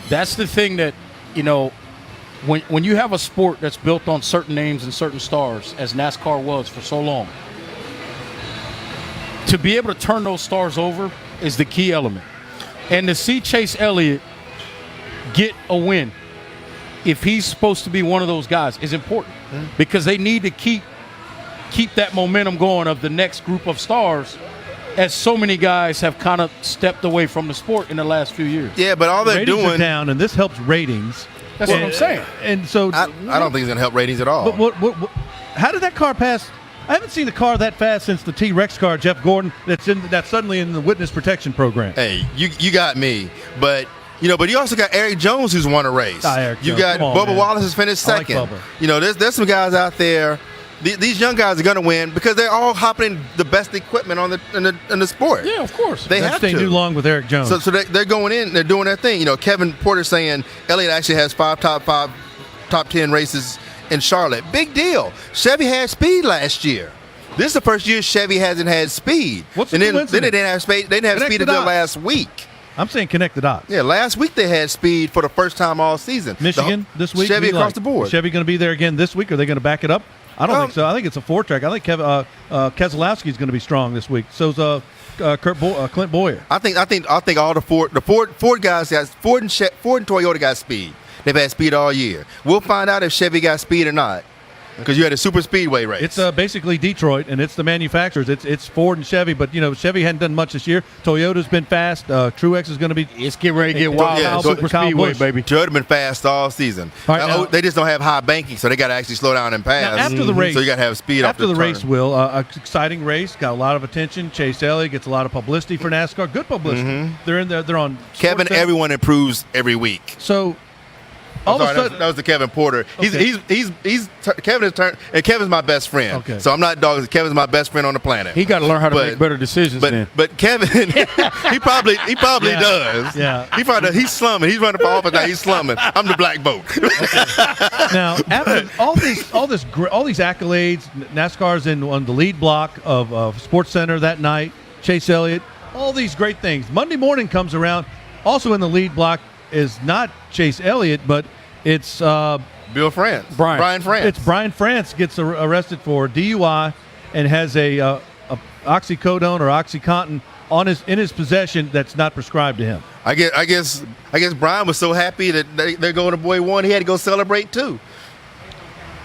That's the thing that, you know, when you have a sport that's built on certain names and certain stars, as NASCAR was for so long, to be able to turn those stars over is the key element. And to see Chase Elliott get a win, if he's supposed to be one of those guys, is important because they need to keep that momentum going of the next group of stars, as so many guys have kind of stepped away from the sport in the last few years. Yeah, but all they're ratings doing are down, and this helps ratings. That's what I'm saying. And so I don't think it's going to help ratings at all. But how did that car pass? I haven't seen a car that fast since the T-Rex car, Jeff Gordon, that's suddenly in the witness protection program. Hey, you got me. But you also got Eric Jones who's won a race. You got Bubba Wallace has finished second. I like Bubba. You know, there's some guys out there. These young guys are going to win because they're all hopping in the best equipment in the sport. Yeah, of course. They have to. Too long with Eric Jones. So they're going in. They're doing their thing. You know, Kevin Porter saying Elliott actually has 5 top 10 races in Charlotte. Big deal. Chevy had speed last year. This is the first year Chevy hasn't had speed. What's the and then coincidence? they didn't have speed. They didn't have speed until last week. I'm saying connect the dots. Yeah, last week they had speed for the first time all season. Michigan this week. Chevy across the board. Is Chevy going to be there again this week? Are they going to back it up? I don't think so. I think it's a 4-track. I think Keselowski is going to be strong this week. So's Clint Boyer. I think all the Ford guys got Ford and Toyota got speed. They've had speed all year. We'll find out if Chevy got speed or not. Because you had a super speedway race. It's basically Detroit, and it's the manufacturers. It's Ford and Chevy, but Chevy hadn't done much this year. Toyota's been fast. Truex is going to be. It's getting ready to get wild. Yeah, super speedway, baby. Toyota been fast all season. They just don't have high banking, so they got to actually slow down and pass. Now, after the race, so you got to have speed after the turn. race. Will exciting race, got a lot of attention. Chase Elliott gets a lot of publicity for NASCAR. Good publicity. Mm-hmm. They're in there. They're on. Kevin, everyone improves every week. So. That was the Kevin Porter. Okay. Kevin has turned, and Kevin's my best friend. Okay. So I'm not dogging. Kevin's my best friend on the planet. He got to learn how to make better decisions. But Kevin, he probably does. Yeah. He's slumming. He's running for office now. He's slumming. I'm the black vote. Now, after all these accolades, NASCAR's on the lead block of Sports Center that night. Chase Elliott, all these great things. Monday morning comes around. Also in the lead block is not Chase Elliott, but it's Bill France. Brian France. It's Brian France gets arrested for DUI and has a oxycodone or OxyContin in his possession that's not prescribed to him. I guess Brian was so happy that their golden boy won, he had to go celebrate too.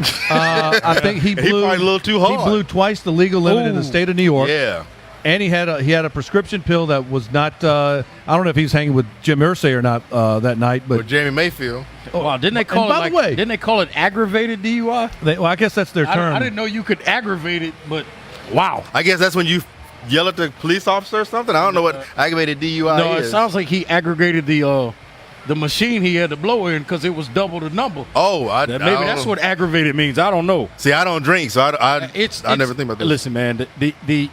I think he blew probably a little too hard. He blew twice the legal limit in the state of New York. Yeah. And he had a prescription pill that was not. I don't know if he was hanging with Jim Irsay or not that night, but Or Jamie Mayfield. Wow, didn't they call and it? by the way, Didn't they call it aggravated DUI? well, I guess that's their term. I didn't know you could aggravate it, but wow. I guess that's when you yell at the police officer or something. I don't know what aggravated DUI No, is. it sounds like he aggravated the machine he had to blow in because it was double the number. Oh, Maybe that's what aggravated means. I don't know. See, I don't drink, so I never think about this. Listen, man, the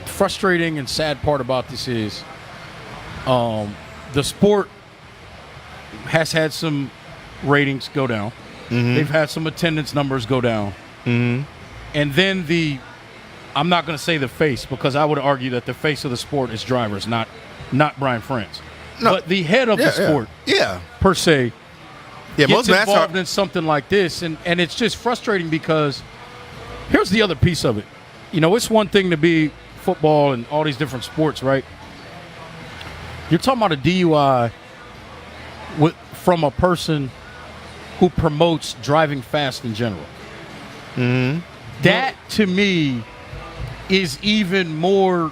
frustrating and sad part about this is the sport has had some ratings go down. Mm-hmm. They've had some attendance numbers go down. Mm-hmm. And then I'm not going to say the face, because I would argue that the face of the sport is drivers, not Brian France. No. But the head of the sport, per se, most gets involved NASCAR in something like this, and it's just frustrating because here's the other piece of it. You know, it's one thing to be football and all these different sports, right? You're talking about a DUI from a person who promotes driving fast in general. Mm-hmm. That, to me, is even more.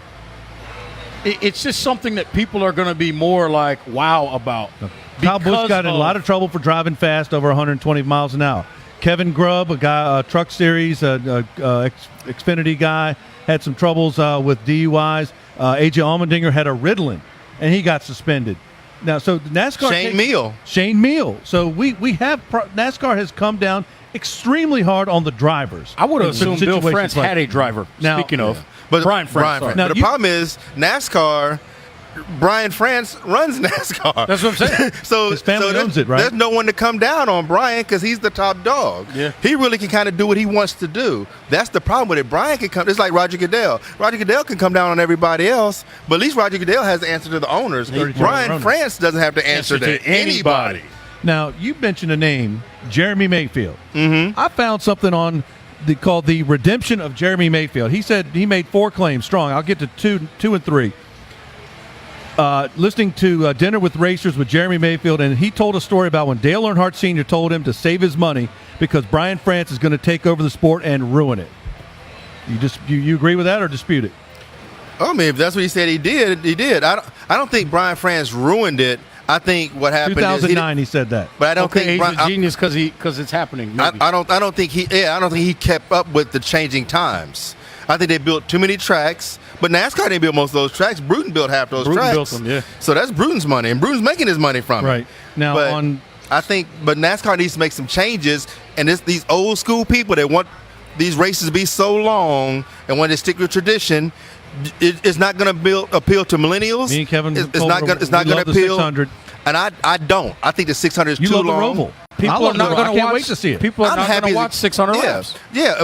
It's just something that people are going to be more like wow about. Kyle Busch got in a lot of trouble for driving fast over 120 miles an hour. Kevin Grubb, a guy, Truck Series, Xfinity guy, had some troubles with DUIs. AJ Allmendinger had a Ritalin, and he got suspended. Now, so NASCAR Shane Meal. So we have NASCAR has come down extremely hard on the drivers. I would have assumed Bill France had a driver. Now, speaking of, but Brian France. Now, the problem is NASCAR. Brian France runs NASCAR. That's what I'm saying. so his family owns it, right? There's no one to come down on Brian because he's the top dog. Yeah. He really can kind of do what he wants to do. That's the problem with it. Brian can come. It's like Roger Goodell. Roger Goodell can come down on everybody else, but at least Roger Goodell has to answer to the owners. Brian France doesn't have to answer to anybody. Now, you mentioned a name, Jeremy Mayfield. Mm-hmm. I found something on called the redemption of Jeremy Mayfield. He said he made 4 claims strong. I'll get to two and three. Listening to Dinner with Racers with Jeremy Mayfield, and he told a story about when Dale Earnhardt Sr. told him to save his money because Brian France is going to take over the sport and ruin it. You agree with that or dispute it? I mean, if that's what he said he did, he did. I don't think Brian France ruined it. I think what happened 2009 he said that. But I don't think he's a genius because it's happening. I don't think he kept up with the changing times. I think they built too many tracks, but NASCAR didn't build most of those tracks. Bruton built half those tracks. Built them, yeah. So that's Bruton's money, and Bruton's making his money from it. Right. Now, but NASCAR needs to make some changes, and it's these old school people that want these races to be so long and want to stick with tradition. It's not going to appeal to millennials. Me and Kevin, it's not going to appeal. 600. And I don't. I think the 600 is too long. You love the Roval. People are not going to watch. I can't wait to see it. People are not going to watch 600 laps. Yeah, I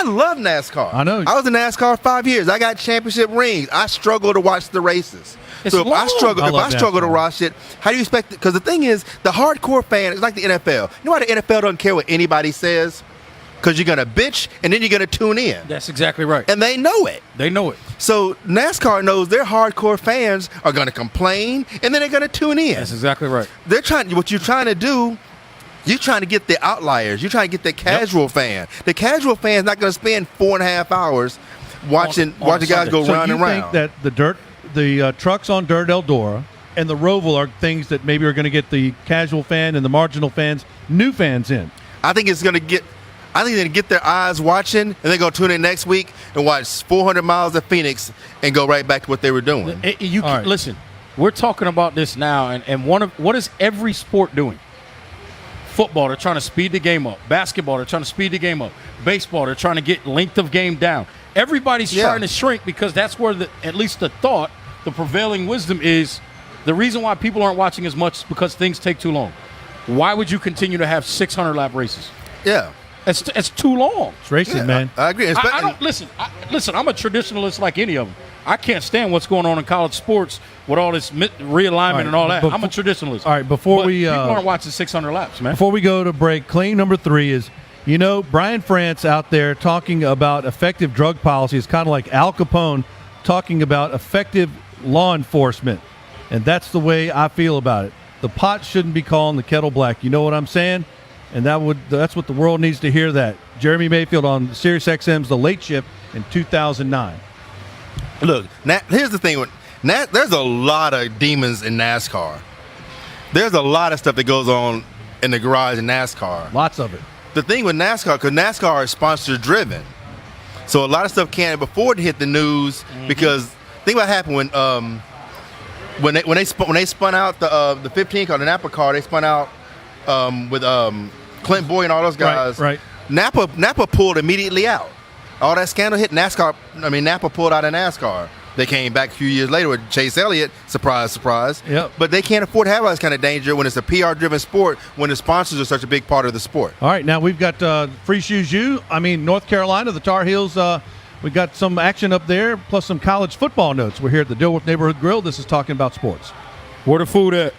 love NASCAR. I know. I was in NASCAR 5 years. I got championship rings. I struggle to watch the races. It's so if long. I struggle to watch it, how do you expect it? Because the thing is, the hardcore fan is like the NFL. You know why the NFL doesn't care what anybody says? Because you're going to bitch, and then you're going to tune in. That's exactly right. And they know it. They know it. So NASCAR knows their hardcore fans are going to complain, and then they're going to tune in. That's exactly right. What you're trying to do, you're trying to get the outliers. You're trying to get the casual fan. The casual fan is not going to spend 4.5 hours watching guys go round and round. So you think that the trucks on Dirt Eldora and the Roval are things that maybe are going to get the casual fan and the marginal fans, new fans in? I think they're going to get their eyes watching, and they're going to tune in next week and watch 400 miles of Phoenix and go right back to what they were doing. Listen, we're talking about this now, and what is every sport doing? Football, they're trying to speed the game up. Basketball, they're trying to speed the game up. Baseball, they're trying to get length of game down. Everybody's trying to shrink because that's where at least the thought, the prevailing wisdom is the reason why people aren't watching as much is because things take too long. Why would you continue to have 600-lap races? Yeah. It's too long. It's racing, man. I agree. I don't listen. I'm a traditionalist like any of them. I can't stand what's going on in college sports with all this realignment and all that. I'm a traditionalist. All right, people aren't watching 600 laps, man. Before we go to break, claim number 3 is, Brian France out there talking about effective drug policy is kind of like Al Capone talking about effective law enforcement, and that's the way I feel about it. The pot shouldn't be calling the kettle black. You know what I'm saying? And that's what the world needs to hear. That Jeremy Mayfield on SiriusXM's The Late Shift in 2009. Look, here's the thing. There's a lot of demons in NASCAR. There's a lot of stuff that goes on in the garage in NASCAR. Lots of it. The thing with NASCAR, because NASCAR is sponsor-driven, so a lot of stuff can't afford to hit the news because think what happened when they spun out the 15 car, the Napa car. They spun out with Clint Boyd and all those guys. Right. Napa pulled immediately out. All that scandal hit Napa pulled out of NASCAR. They came back a few years later with Chase Elliott. Surprise, surprise. Yep. But they can't afford to have all this kind of danger when it's a PR-driven sport, when the sponsors are such a big part of the sport. All right, now we've got Free Shoes U. North Carolina, the Tar Heels. We got some action up there, plus some college football notes. We're here at the Dilworth Neighborhood Grill. This is Talking About Sports. Where the food at?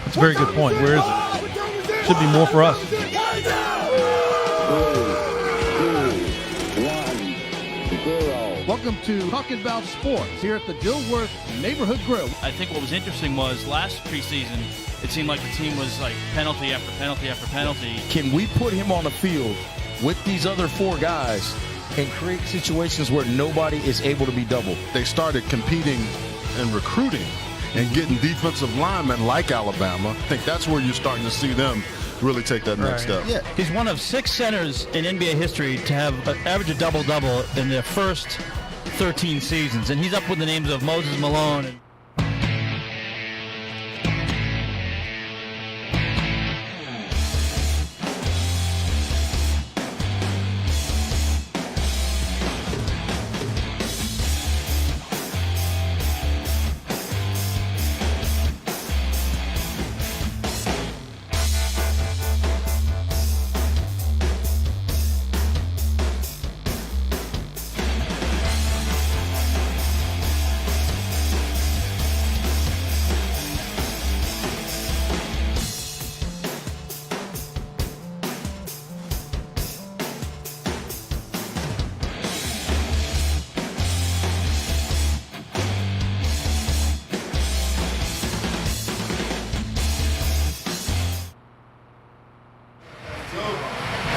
That's a very good point. Where is it? Should be more for us. Welcome to Talking About Sports here at the Dilworth Neighborhood Grill. I think what was interesting was last preseason, it seemed like the team was like penalty after penalty after penalty. Can we put him on the field with these other four guys and create situations where nobody is able to be doubled? They started competing and recruiting and getting defensive linemen like Alabama. I think that's where you're starting to see them really take that next step. Yeah. He's one of 6 centers in NBA history to have an average of double-double in their first 13 seasons, and he's up with the names of Moses Malone and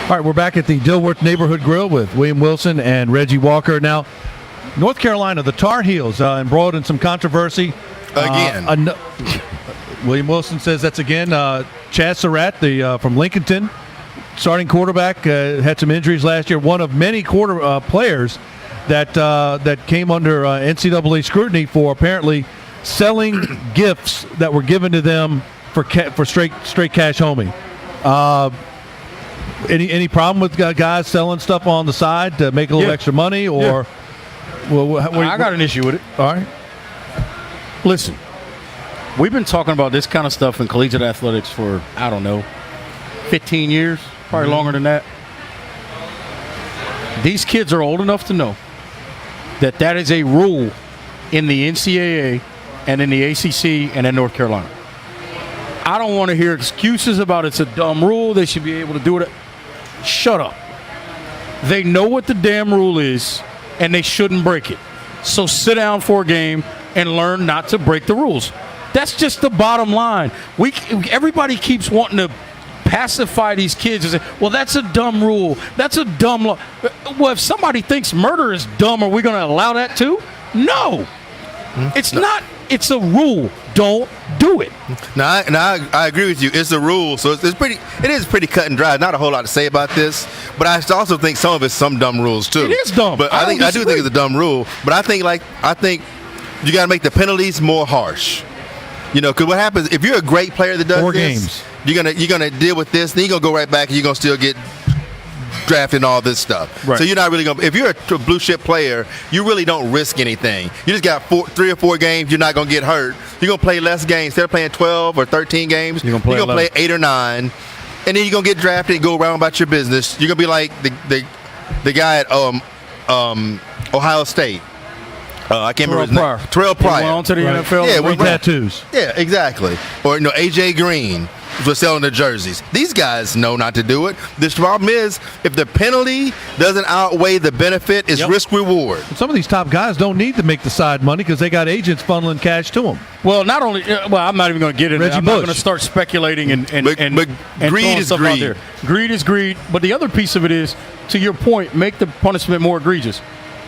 All right, we're back at the Dilworth Neighborhood Grill with William Wilson and Reggie Walker. Now, North Carolina, the Tar Heels, embroiled in some controversy. Again. William Wilson says that's again. Chaz Surratt, from Lincolnton, starting quarterback, had some injuries last year. One of many players that came under NCAA scrutiny for apparently selling gifts that were given to them for straight cash homie. Any problem with guys selling stuff on the side to make a little extra money, or? Yeah. I got an issue with it. All right. Listen, we've been talking about this kind of stuff in collegiate athletics for 15 years, probably longer than that. These kids are old enough to know that is a rule in the NCAA and in the ACC and in North Carolina. I don't want to hear excuses about it's a dumb rule. They should be able to do it. Shut up. They know what the damn rule is, and they shouldn't break it. So sit down for a game and learn not to break the rules. That's just the bottom line. Everybody keeps wanting to pacify these kids and say, well, that's a dumb rule. That's a dumb law. Well, if somebody thinks murder is dumb, are we going to allow that too? No. It's not. It's a rule. Don't do it. Now, I agree with you. It's a rule, so it is pretty cut and dry. Not a whole lot to say about this, but I also think some of it's some dumb rules too. It is dumb. But I do think it's a dumb rule. But I think you got to make the penalties more harsh. Because what happens if you're a great player that does 4 this, games. you're gonna deal with this, then you're gonna go right back and you're gonna still get drafted and all this stuff. Right. So you're not really gonna. If you're a blue chip player, you really don't risk anything. You just got 3 or 4 games. You're not gonna get hurt. You're gonna play less games. Instead of playing 12 or 13 games, you're gonna play 8 or 9, and then you're gonna get drafted and go around about your business. You're gonna be like the guy at Ohio State. I can't remember his name. Terrell Pryor. Went on to the NFL. Yeah, with tattoos. Yeah, exactly. Or AJ Green. for selling the jerseys. These guys know not to do it. The problem is, if the penalty doesn't outweigh the benefit, it's risk reward. Some of these top guys don't need to make the side money because they got agents funneling cash to them. Well, not only. Well, I'm not even going to get into it. I'm not going to start speculating and greed is stuff greed. out there. Greed is greed. But the other piece of it is, to your point, make the punishment more egregious.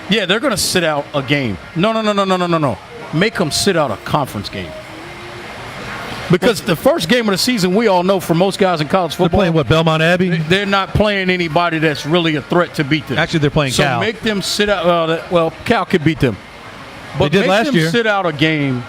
Yeah, they're going to sit out a game. No. Make them sit out a conference game. Because the first game of the season, we all know for most guys in college football. They're playing what, Belmont Abbey? They're not playing anybody that's really a threat to beat them. Actually, they're playing Cal. So make them sit out. Well, Cal could beat them. But they did make last them year. sit out a game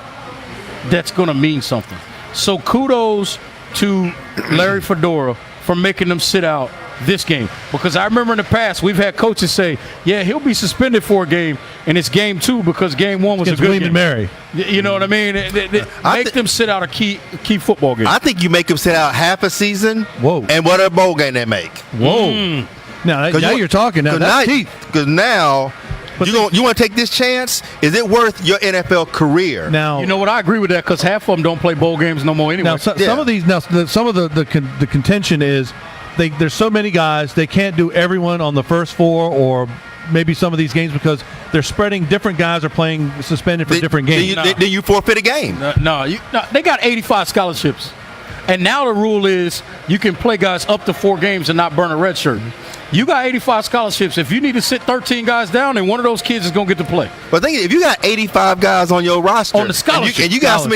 that's going to mean something. So kudos to Larry Fedora for making them sit out this game. Because I remember in the past, we've had coaches say, yeah, he'll be suspended for a game, and it's game 2 because game 1 was a good William game. and Mary. You know what I mean? Make them sit out a key football game. I think you make them sit out half a season. Whoa. And what a bowl game they make. Whoa. Now you're talking. Now that's teeth. Because now you want to take this chance? Is it worth your NFL career? Now you know what? I agree with that because half of them don't play bowl games no more anyway. Now some of these. Now some of the contention is there's so many guys they can't do everyone on the first 4 or maybe some of these games because they're spreading. Different guys are playing suspended for different games. Then you forfeit a game. No, they got 85 scholarships. And now the rule is you can play guys up to 4 games and not burn a red shirt. You got 85 scholarships. If you need to sit 13 guys down, then one of those kids is going to get to play. But think if you got 85 guys on your roster on the scholarship, and you got so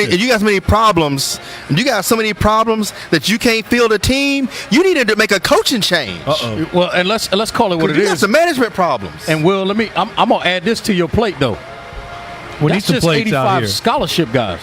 many problems, that you can't field a team, you need to make a coaching change. Well, and let's call it what it is. You got some management problems. And Will, I'm gonna add this to your plate though. We That's need some just plates 85 out here. scholarship guys.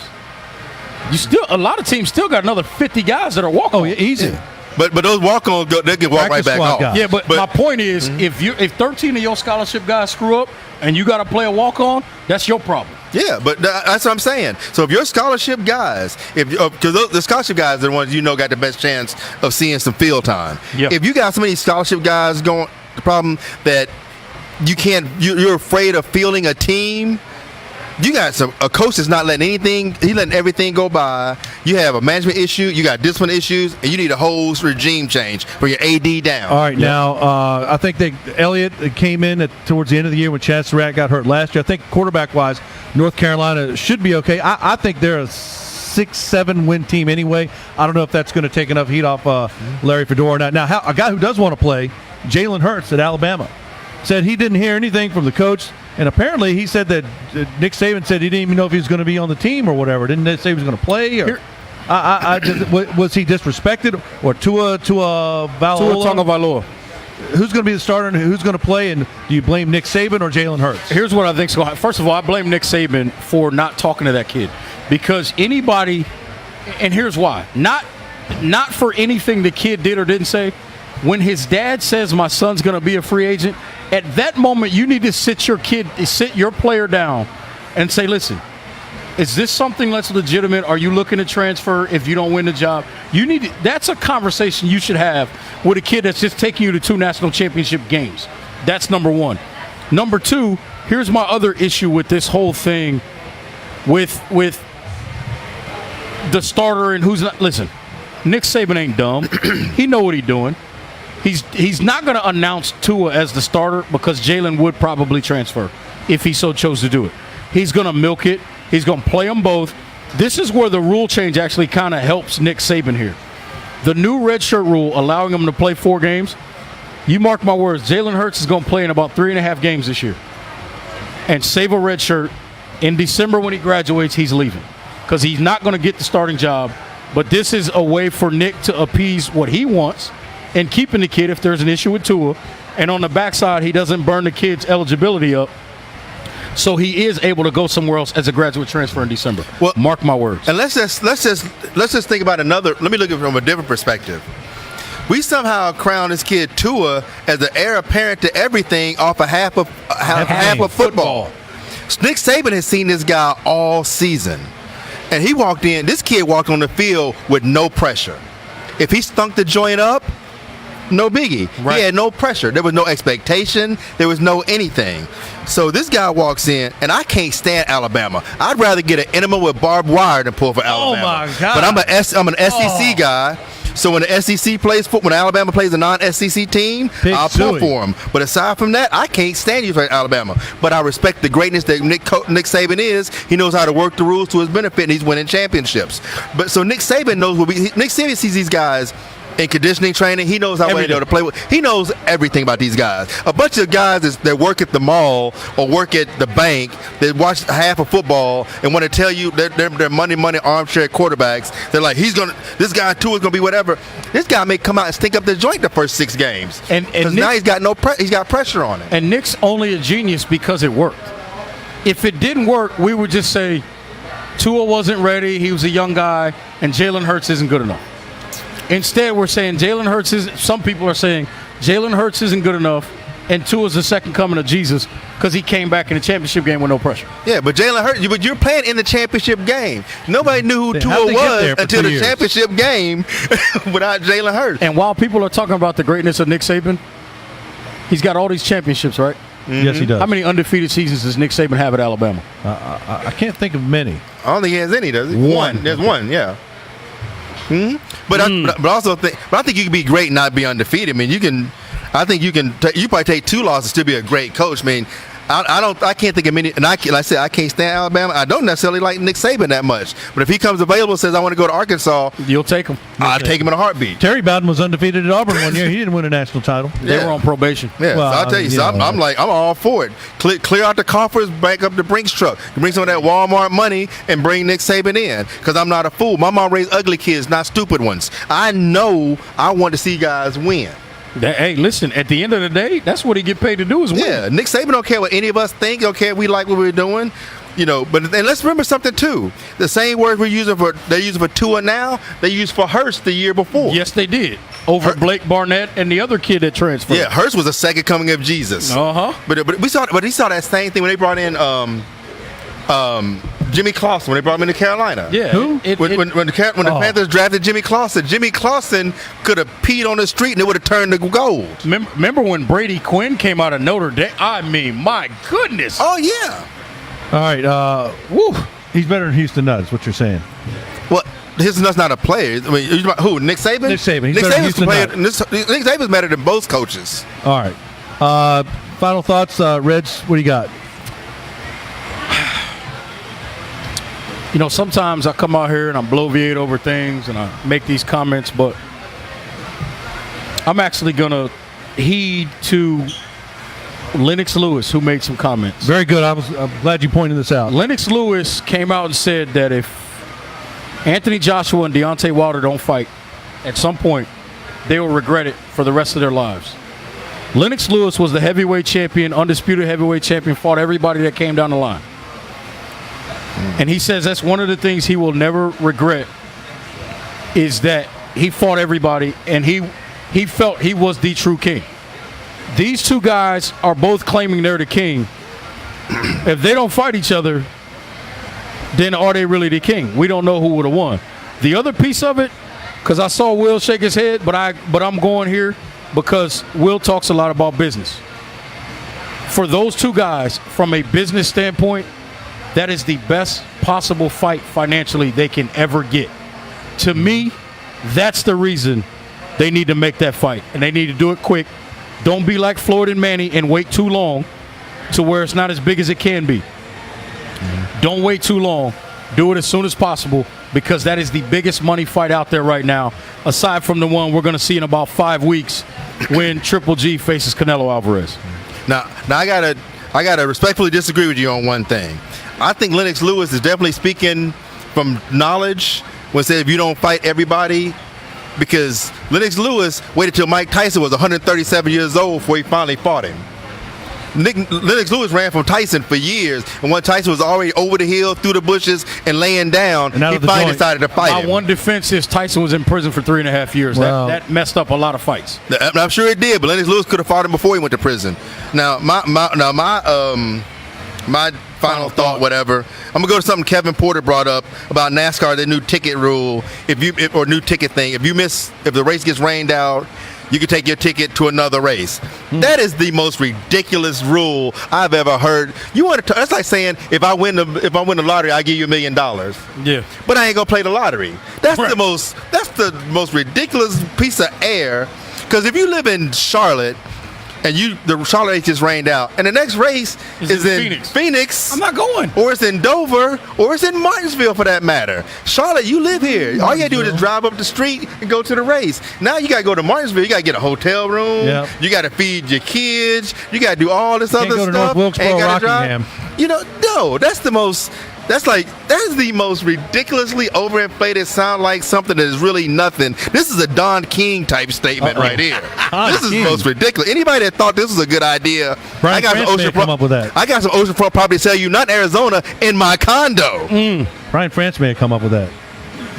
A lot of teams still got another 50 guys that are walk-ons. Oh, yeah, easy. Yeah. But those walk-ons, they can walk right back off. Guys. Yeah, but my point is, if 13 of your scholarship guys screw up and you got to play a walk-on, that's your problem. Yeah, but that's what I'm saying. So if your scholarship guys, because the scholarship guys are the ones got the best chance of seeing some field time. Yeah. If you got so many scholarship guys going, the problem that you're afraid of fielding a team. You got a coach that's not letting everything go by. You have a management issue, you got discipline issues, and you need a whole regime change for your AD down. All right, now I think Elliott came in towards the end of the year when Chad Surratt got hurt last year. I think quarterback-wise, North Carolina should be okay. I think they're a 6-7 win team anyway. I don't know if that's going to take enough heat off Larry Fedora. Now, a guy who does want to play, Jalen Hurts at Alabama, said he didn't hear anything from the coach. And apparently he said that Nick Saban said he didn't even know if he was going to be on the team or whatever. Didn't they say he was going to play? Or was he disrespected? Or Tua Tagovailoa. Who's going to be the starter and who's going to play? And do you blame Nick Saban or Jalen Hurts? Here's what I think's going to happen. First of all, I blame Nick Saban for not talking to that kid. Because anybody – and here's why. Not for anything the kid did or didn't say. When his dad says my son's going to be a free agent, at that moment you need to sit your player down and say, listen, is this something that's legitimate? Are you looking to transfer if you don't win the job? That's a conversation you should have with a kid that's just taking you to 2 national championship games. That's number 1. Number 2, here's my other issue with this whole thing with the starter and who's not. Listen, Nick Saban ain't dumb. He know what he's doing. He's not going to announce Tua as the starter because Jalen would probably transfer if he so chose to do it. He's going to milk it. He's going to play them both. This is where the rule change actually kind of helps Nick Saban here. The new redshirt rule allowing him to play 4 games, you mark my words, Jalen Hurts is going to play in about 3.5 games this year and save a redshirt. In December when he graduates, he's leaving because he's not going to get the starting job. But this is a way for Nick to appease what he wants and keeping the kid if there's an issue with Tua. And on the backside, he doesn't burn the kid's eligibility up. So he is able to go somewhere else as a graduate transfer in December. Well, mark my words. And let's just think about another. Let me look at it from a different perspective. We somehow crown this kid Tua as the heir apparent to everything off of half of football. Nick Saban has seen this guy all season, and this kid walked on the field with no pressure. If he stunk the joint up, no biggie. Right. He had no pressure. There was no expectation. There was no anything. So this guy walks in, and I can't stand Alabama. I'd rather get an enema with barbed wire than pull for Alabama. Oh, my God. But I'm an SEC guy. So when the SEC plays, when Alabama plays a non-SEC team, I'll pull for them. But aside from that, I can't stand you for Alabama. But I respect the greatness that Nick Saban is. He knows how to work the rules to his benefit, and he's winning championships. But so Nick Saban knows Nick Saban sees these guys in conditioning training. He knows how well to play with. He knows everything about these guys. A bunch of guys that work at the mall or work at the bank that watch half of football and want to tell you they're money armchair quarterbacks. They're like, this guy too is gonna be whatever. This guy may come out and stink up the joint the first 6 games. And now he's got he's got pressure on him. And Nick's only a genius because it worked. If it didn't work, we would just say Tua wasn't ready. He was a young guy, and Jalen Hurts isn't good enough. Instead, we're saying some people are saying Jalen Hurts isn't good enough, and Tua's the second coming of Jesus because he came back in the championship game with no pressure. Yeah, but Jalen Hurts, but you're playing in the championship game. Nobody knew who Tua was until the championship game without Jalen Hurts. And while people are talking about the greatness of Nick Saban, he's got all these championships, right? Mm-hmm. Yes, he does. How many undefeated seasons does Nick Saban have at Alabama? I can't think of many. I don't think he has any, does he? One. There's one, yeah. But I think you can be great and not be undefeated. I mean, you probably take 2 losses to be a great coach. I mean, I can't think of many. And like I said, I can't stand Alabama. I don't necessarily like Nick Saban that much. But if he comes available and says I want to go to Arkansas, you'll take him. I'll take him in a heartbeat. Terry Bowden was undefeated at Auburn one year. He didn't win a national title. They were on probation. Yeah, well, so I'll tell you. So I'm all for it. Clear out the coffers, back up the Brinks truck. Bring some of that Walmart money and bring Nick Saban in. Because I'm not a fool. My mom raised ugly kids, not stupid ones. I know I want to see guys win. Hey, listen, at the end of the day, that's what he get paid to do is win. Yeah, Nick Saban don't care what any of us think. Don't care if we like what we're doing. But let's remember something too. The same words they're using for Tua now, they used for Hurst the year before. Yes, they did. Over Blake Barnett and the other kid that transferred. Yeah, Hurst was the second coming of Jesus. But he saw that same thing when they brought in Jimmy Clausen when they brought him into Carolina. Yeah. Who? When the Panthers drafted Jimmy Clausen could have peed on the street and it would have turned to gold. Remember when Brady Quinn came out of Notre Dame? I mean, my goodness. Oh, yeah. All right. He's better than Houston Nutt, is what you're saying. Well, Houston Nutt's not a player. I mean, who? Nick Saban? Nick Saban. Nick Saban's better than both coaches. All right. Final thoughts, Reg, what do you got? Sometimes I come out here and I bloviate over things and I make these comments, but I'm actually going to heed to Lennox Lewis, who made some comments. Very good. I'm glad you pointed this out. Lennox Lewis came out and said that if Anthony Joshua and Deontay Wilder don't fight, at some point, they will regret it for the rest of their lives. Lennox Lewis was the heavyweight champion, undisputed heavyweight champion, fought everybody that came down the line. And he says that's one of the things he will never regret is that he fought everybody and he felt he was the true king. These two guys are both claiming they're the king. If they don't fight each other, then are they really the king? We don't know who would have won. The other piece of it, because I saw Will shake his head, but I'm going here because Will talks a lot about business. For those two guys, from a business standpoint, that is the best possible fight financially they can ever get. To me, that's the reason they need to make that fight. And they need to do it quick. Don't be like Floyd and Manny and wait too long to where it's not as big as it can be. Don't wait too long. Do it as soon as possible because that is the biggest money fight out there right now, aside from the one we're going to see in about 5 weeks when Triple G faces Canelo Alvarez. Now I gotta respectfully disagree with you on one thing. I think Lennox Lewis is definitely speaking from knowledge when saying if you don't fight everybody, because Lennox Lewis waited till Mike Tyson was 137 years old before he finally fought him. Lennox Lewis ran from Tyson for years, and when Tyson was already over the hill, through the bushes, and laying down, he finally decided to fight him. My one defense is Tyson was in prison for 3.5 years. Well, that messed up a lot of fights. I'm sure it did, but Lennox Lewis could have fought him before he went to prison. Now, my final thought, whatever. I'm gonna go to something Kevin Porter brought up about NASCAR, the new ticket rule, or new ticket thing. If the race gets rained out, you can take your ticket to another race. That is the most ridiculous rule I've ever heard. That's like saying if I win the lottery, I give you $1 million. Yeah. But I ain't gonna play the lottery. That's the most ridiculous piece of air. Because if you live in Charlotte and the Charlotte race just rained out, and the next race is in Phoenix. I'm not going. Or it's in Dover, or it's in Martinsville for that matter. Charlotte, you live here. All you got to do is just drive up the street and go to the race. Now you got to go to Martinsville. You got to get a hotel room. Yep. You got to feed your kids. You got to do all this other Can't go to stuff. North Wilkesboro, Ain't gotta Rockingham. drive. You know, no, that's the most ridiculously overinflated, sound like something that is really nothing. This is a Don King type statement right here. This is the most ridiculous. Anybody that thought this was a good idea, Brian France may have come up with that. I got some oceanfront property to sell you, not in Arizona, in my condo. Brian France may have come up with that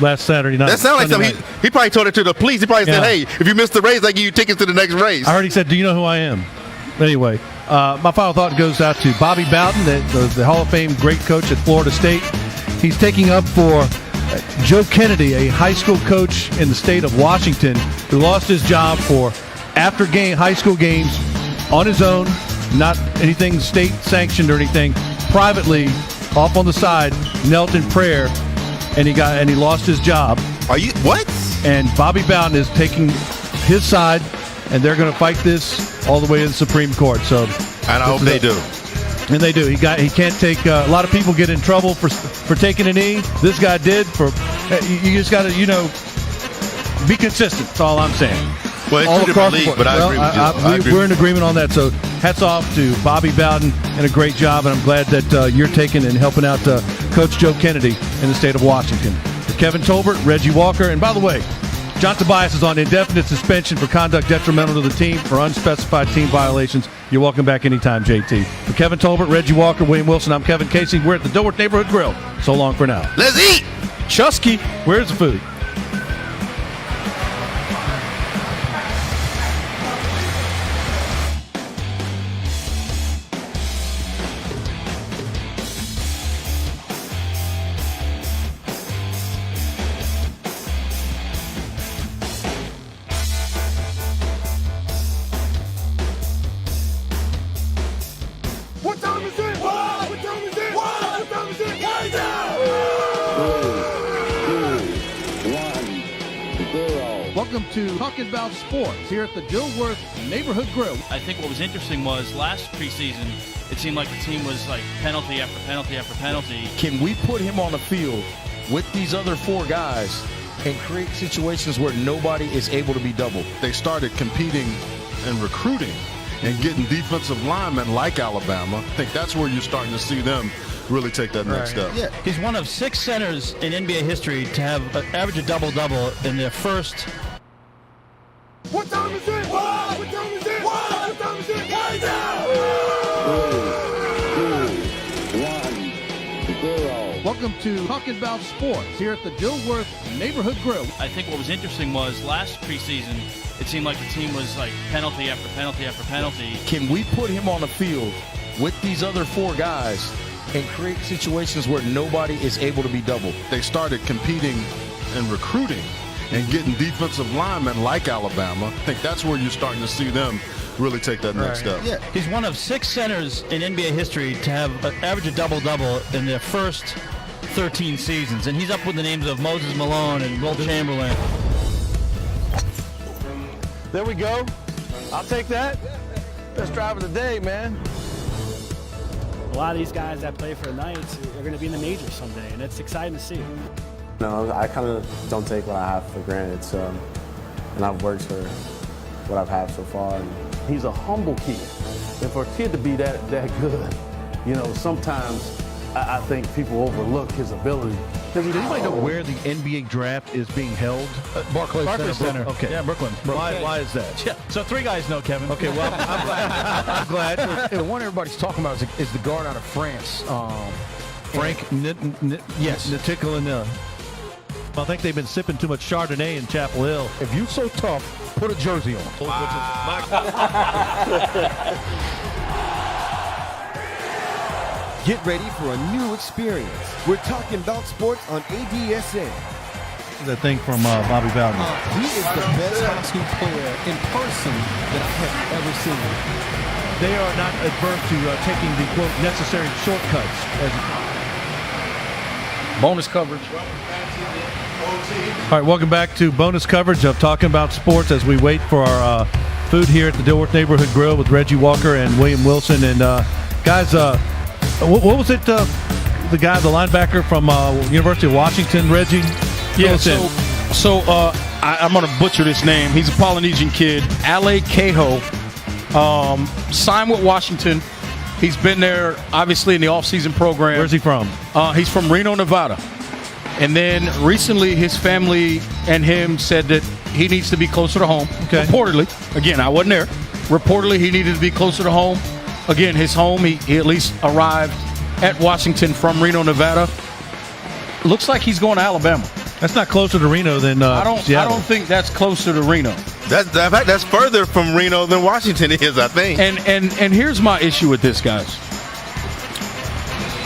last Saturday night. That sounds like something he probably told it to the police. He probably said, hey, if you miss the race, I give you tickets to the next race. I already said, do you know who I am? Anyway, my final thought goes out to Bobby Bowden, the Hall of Fame great coach at Florida State. He's taking up for Joe Kennedy, a high school coach in the state of Washington, who lost his job for high school games on his own, not anything state sanctioned or anything, privately, off on the side, knelt in prayer, and he lost his job. Are you what? And Bobby Bowden is taking his side, and they're going to fight this all the way to the Supreme Court. So, and I hope they do. And they do. He can't take. A lot of people get in trouble for taking a knee. This guy did. You just got to be consistent. That's all I'm saying. Well, it's all two different leagues, but I agree with you. We're in agreement on that. So hats off to Bobby Bowden and a great job. And I'm glad that you're taking and helping out Coach Joe Kennedy in the state of Washington. For Kevin Tolbert, Reggie Walker, and by the way, John Tobias is on indefinite suspension for conduct detrimental to the team for unspecified team violations. You're welcome back anytime, JT. For Kevin Tolbert, Reggie Walker, William Wilson, I'm Kevin Casey. We're at the Dilworth Neighborhood Grill. So long for now. Let's eat! Chusky, where's the food? Welcome to Talking About Sports here at the Dilworth Neighborhood Grill. I think what was interesting was last preseason, it seemed like the team was like penalty after penalty after penalty. Can we put him on the field with these other four guys and create situations where nobody is able to be doubled? They started competing and recruiting and getting defensive linemen like Alabama. I think that's where you're starting to see them really take that next step. Yeah. He's one of 6 centers in NBA history to have an average of double-double in their first. What time is it? What time is it? What time is it? Hey now! 1-0. Welcome to Talking About Sports here at the Dilworth Neighborhood Grill. I think what was interesting was last preseason, it seemed like the team was like penalty after penalty after penalty. Can we put him on the field with these other four guys and create situations where nobody is able to be doubled? They started competing and recruiting and getting defensive linemen like Alabama. I think that's where you're starting to see them really take that next step. Yeah. He's one of 6 centers in NBA history to have an average of double-double in their first 13 seasons. And he's up with the names of Moses Malone and Will Chamberlain. There we go. I'll take that. Best drive of the day, man. A lot of these guys that play for the Knights are going to be in the majors someday, and it's exciting to see. No, I kind of don't take what I have for granted, and I've worked for what I've had so far. He's a humble kid, and for a kid to be that good, sometimes I think people overlook his ability. Does anybody know where the NBA draft is being held? Barclays Center. Okay. Yeah, Brooklyn. Why is that? Yeah. So 3 guys know, Kevin. Okay, well, I'm glad. The one everybody's talking about is the guard out of France. Frank Ntilikina. I think they've been sipping too much Chardonnay in Chapel Hill. If you're so tough, put a jersey on. Get ready for a new experience. We're talking about sports on ADSN. The thing from Bobby Bowden. He is the best high school player in person that I have ever seen. They are not adverse to taking the, quote, necessary shortcuts. Bonus coverage. All right, welcome back to bonus coverage of Talking About Sports as we wait for our food here at the Dilworth Neighborhood Grill with Reggie Walker and William Wilson. And guys, what was it? The linebacker from University of Washington, Reggie? Yeah. So I'm going to butcher this name. He's a Polynesian kid, Ale Keho. Signed with Washington. He's been there, obviously, in the offseason program. Where's he from? He's from Reno, Nevada. And then recently his family and him said that he needs to be closer to home. Okay. Reportedly. Again, I wasn't there. Reportedly, he needed to be closer to home. Again, his home, he at least arrived at Washington from Reno, Nevada. Looks like he's going to Alabama. That's not closer to Reno than Seattle. I don't think that's closer to Reno. In fact, that's further from Reno than Washington is, I think. And here's my issue with this, guys.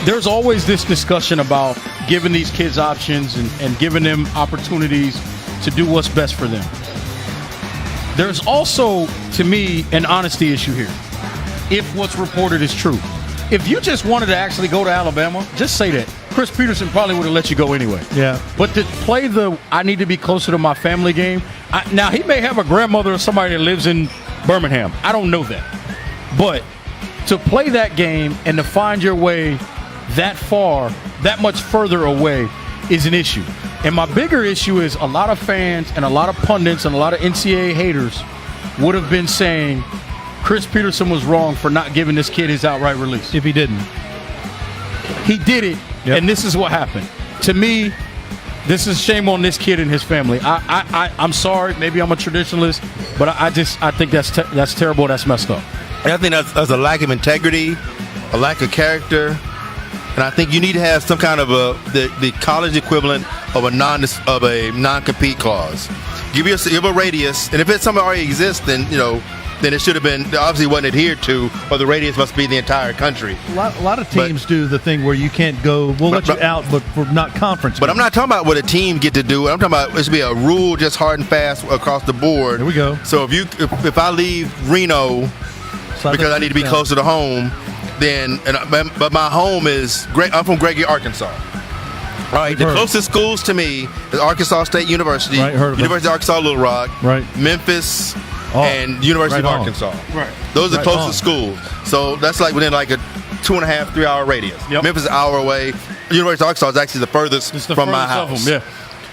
There's always this discussion about giving these kids options and giving them opportunities to do what's best for them. There's also, to me, an honesty issue here. If what's reported is true. If you just wanted to actually go to Alabama, just say that. Chris Peterson probably would have let you go anyway. Yeah. But to play the I need to be closer to my family game, now he may have a grandmother or somebody that lives in Birmingham. I don't know that. But to play that game and to find your way that far, that much further away is an issue. And my bigger issue is a lot of fans and a lot of pundits and a lot of NCAA haters would have been saying Chris Peterson was wrong for not giving this kid his outright release. If he didn't. He did it, and this is what happened. To me, this is shame on this kid and his family. I'm sorry, maybe I'm a traditionalist, but I think that's terrible, that's messed up. And I think that's a lack of integrity, a lack of character. And I think you need to have some kind of the college equivalent of a non-compete clause. Give a radius, and if it's something that already exists, then it should have been obviously wasn't adhered to, or the radius must be the entire country. A lot of teams do the thing where you can't go. We'll let you out, but for not conference. But I'm not talking about what a team get to do. I'm talking about it should be a rule, just hard and fast across the board. Here we go. So if I leave Reno because I need to be closer to home. But my home is great. I'm from Gregory, Arkansas. All right, the closest schools to me is Arkansas State University, University of Arkansas Little Rock, Memphis, and University of Arkansas. Right. Those are the closest schools. So that's like within like a 2.5, 3 hour radius. Yep. Memphis is an hour away. University of Arkansas is actually the furthest from my house. Of them,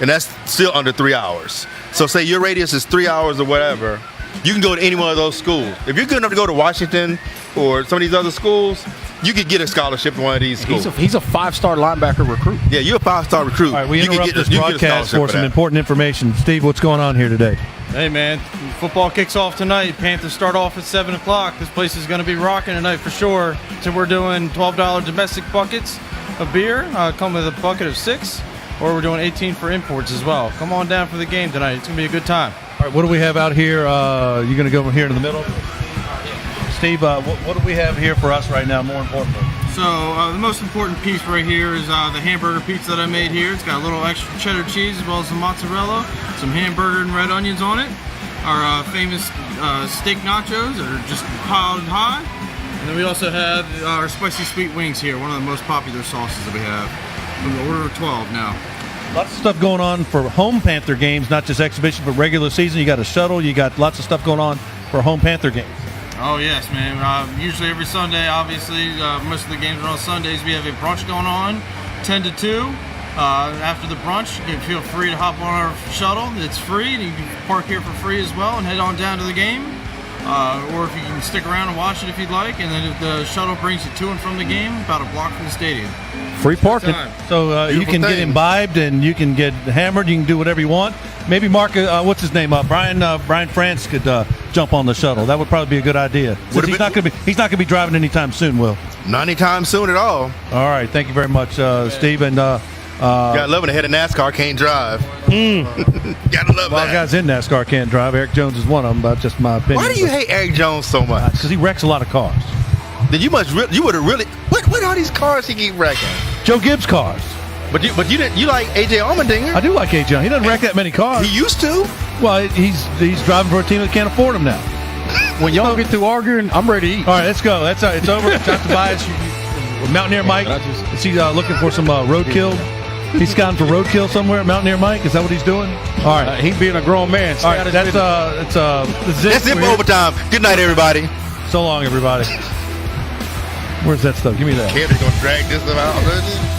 and that's still under 3 hours. So say your radius is 3 hours or whatever, you can go to any one of those schools. If you're good enough to go to Washington or some of these other schools, you could get a scholarship to one of these schools. He's a 5-star linebacker recruit. Yeah, you're a 5-star recruit. All right, we interrupt this broadcast for some important information. Steve, what's going on here today? Hey, man, football kicks off tonight. Panthers start off at 7 o'clock. This place is going to be rocking tonight for sure. So we're doing $12 domestic buckets of beer. Come with a bucket of 6, or we're doing 18 for imports as well. Come on down for the game tonight. It's going to be a good time. All right, what do we have out here? You're going to go over here in the middle? Steve, what do we have here for us right now, more importantly? So the most important piece right here is the hamburger pizza that I made here. It's got a little extra cheddar cheese as well as some mozzarella, some hamburger and red onions on it. Our famous steak nachos that are just piled high. And then we also have our spicy sweet wings here, one of the most popular sauces that we have. From the order of 12 now. Lots of stuff going on for home Panther games, not just exhibition, but regular season. You got a shuttle. You got lots of stuff going on for home Panther games. Oh, yes, man. Usually every Sunday, obviously, most of the games are on Sundays. We have a brunch going on, 10 to 2. After the brunch, you can feel free to hop on our shuttle. It's free, and you can park here for free as well and head on down to the game. Or if you can stick around and watch it if you'd like. And then if the shuttle brings you to and from the game, about a block from the stadium. Free parking. So you can get imbibed and you can get hammered. You can do whatever you want. Maybe Mark, what's his name? Brian France could jump on the shuttle. That would probably be a good idea. He's not going to be driving anytime soon, Will. Not anytime soon at all. All right. Thank you very much, Steve. And gotta love it. Ahead of NASCAR can't drive. Gotta love that. Guys in NASCAR can't drive. Eric Jones is one of them. That's just my opinion. Why do you hate Eric Jones so much? Because he wrecks a lot of cars. Then you would have really. What are these cars he keep wrecking? Joe Gibbs cars. But you like AJ Allmendinger? I do like AJ. He doesn't wreck that many cars. He used to. Well, he's driving for a team that can't afford him now. When y'all get through arguing, I'm ready to eat. All right, let's go. It's over. It's time to buy it. Mountaineer Mike. Is he looking for some roadkill He's scouting for roadkill somewhere at Mountaineer Mike. Is that what he's doing? All right. He being a grown man. All right. That's it for overtime. Good night, everybody. So long, everybody. Where's that stuff? Give me that. Cam's gonna drag this stuff out, doesn't he?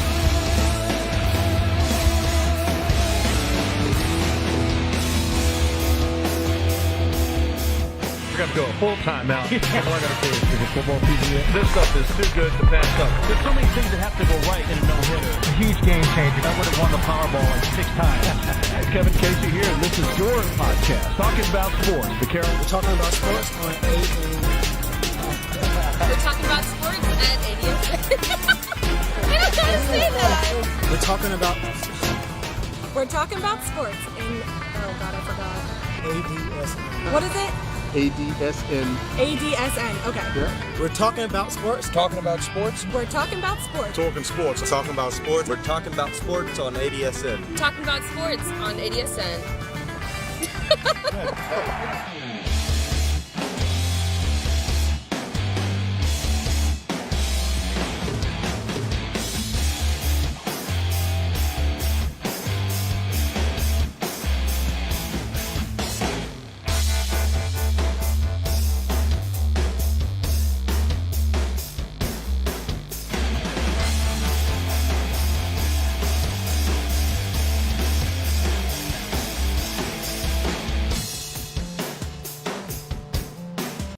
We're going to go a full time now. All I got to say is because football season, this stuff is too good to pass up. There's so many things that have to go right in a no-hitter. A huge game changer. I would have won the Powerball like 6 times. Kevin Casey here, and this is your podcast, Talking About Sports. We're talking about sports on We're talking about sports at ADSN. I don't know how to say that. We're talking about sports in, oh God, I forgot. ADSN. What is it? ADSN. ADSN, okay. Yeah. We're talking about sports. Talking about sports. We're talking about sports. Talking sports. Talking about sports. We're talking about sports on ADSN. Talking about sports on ADSN.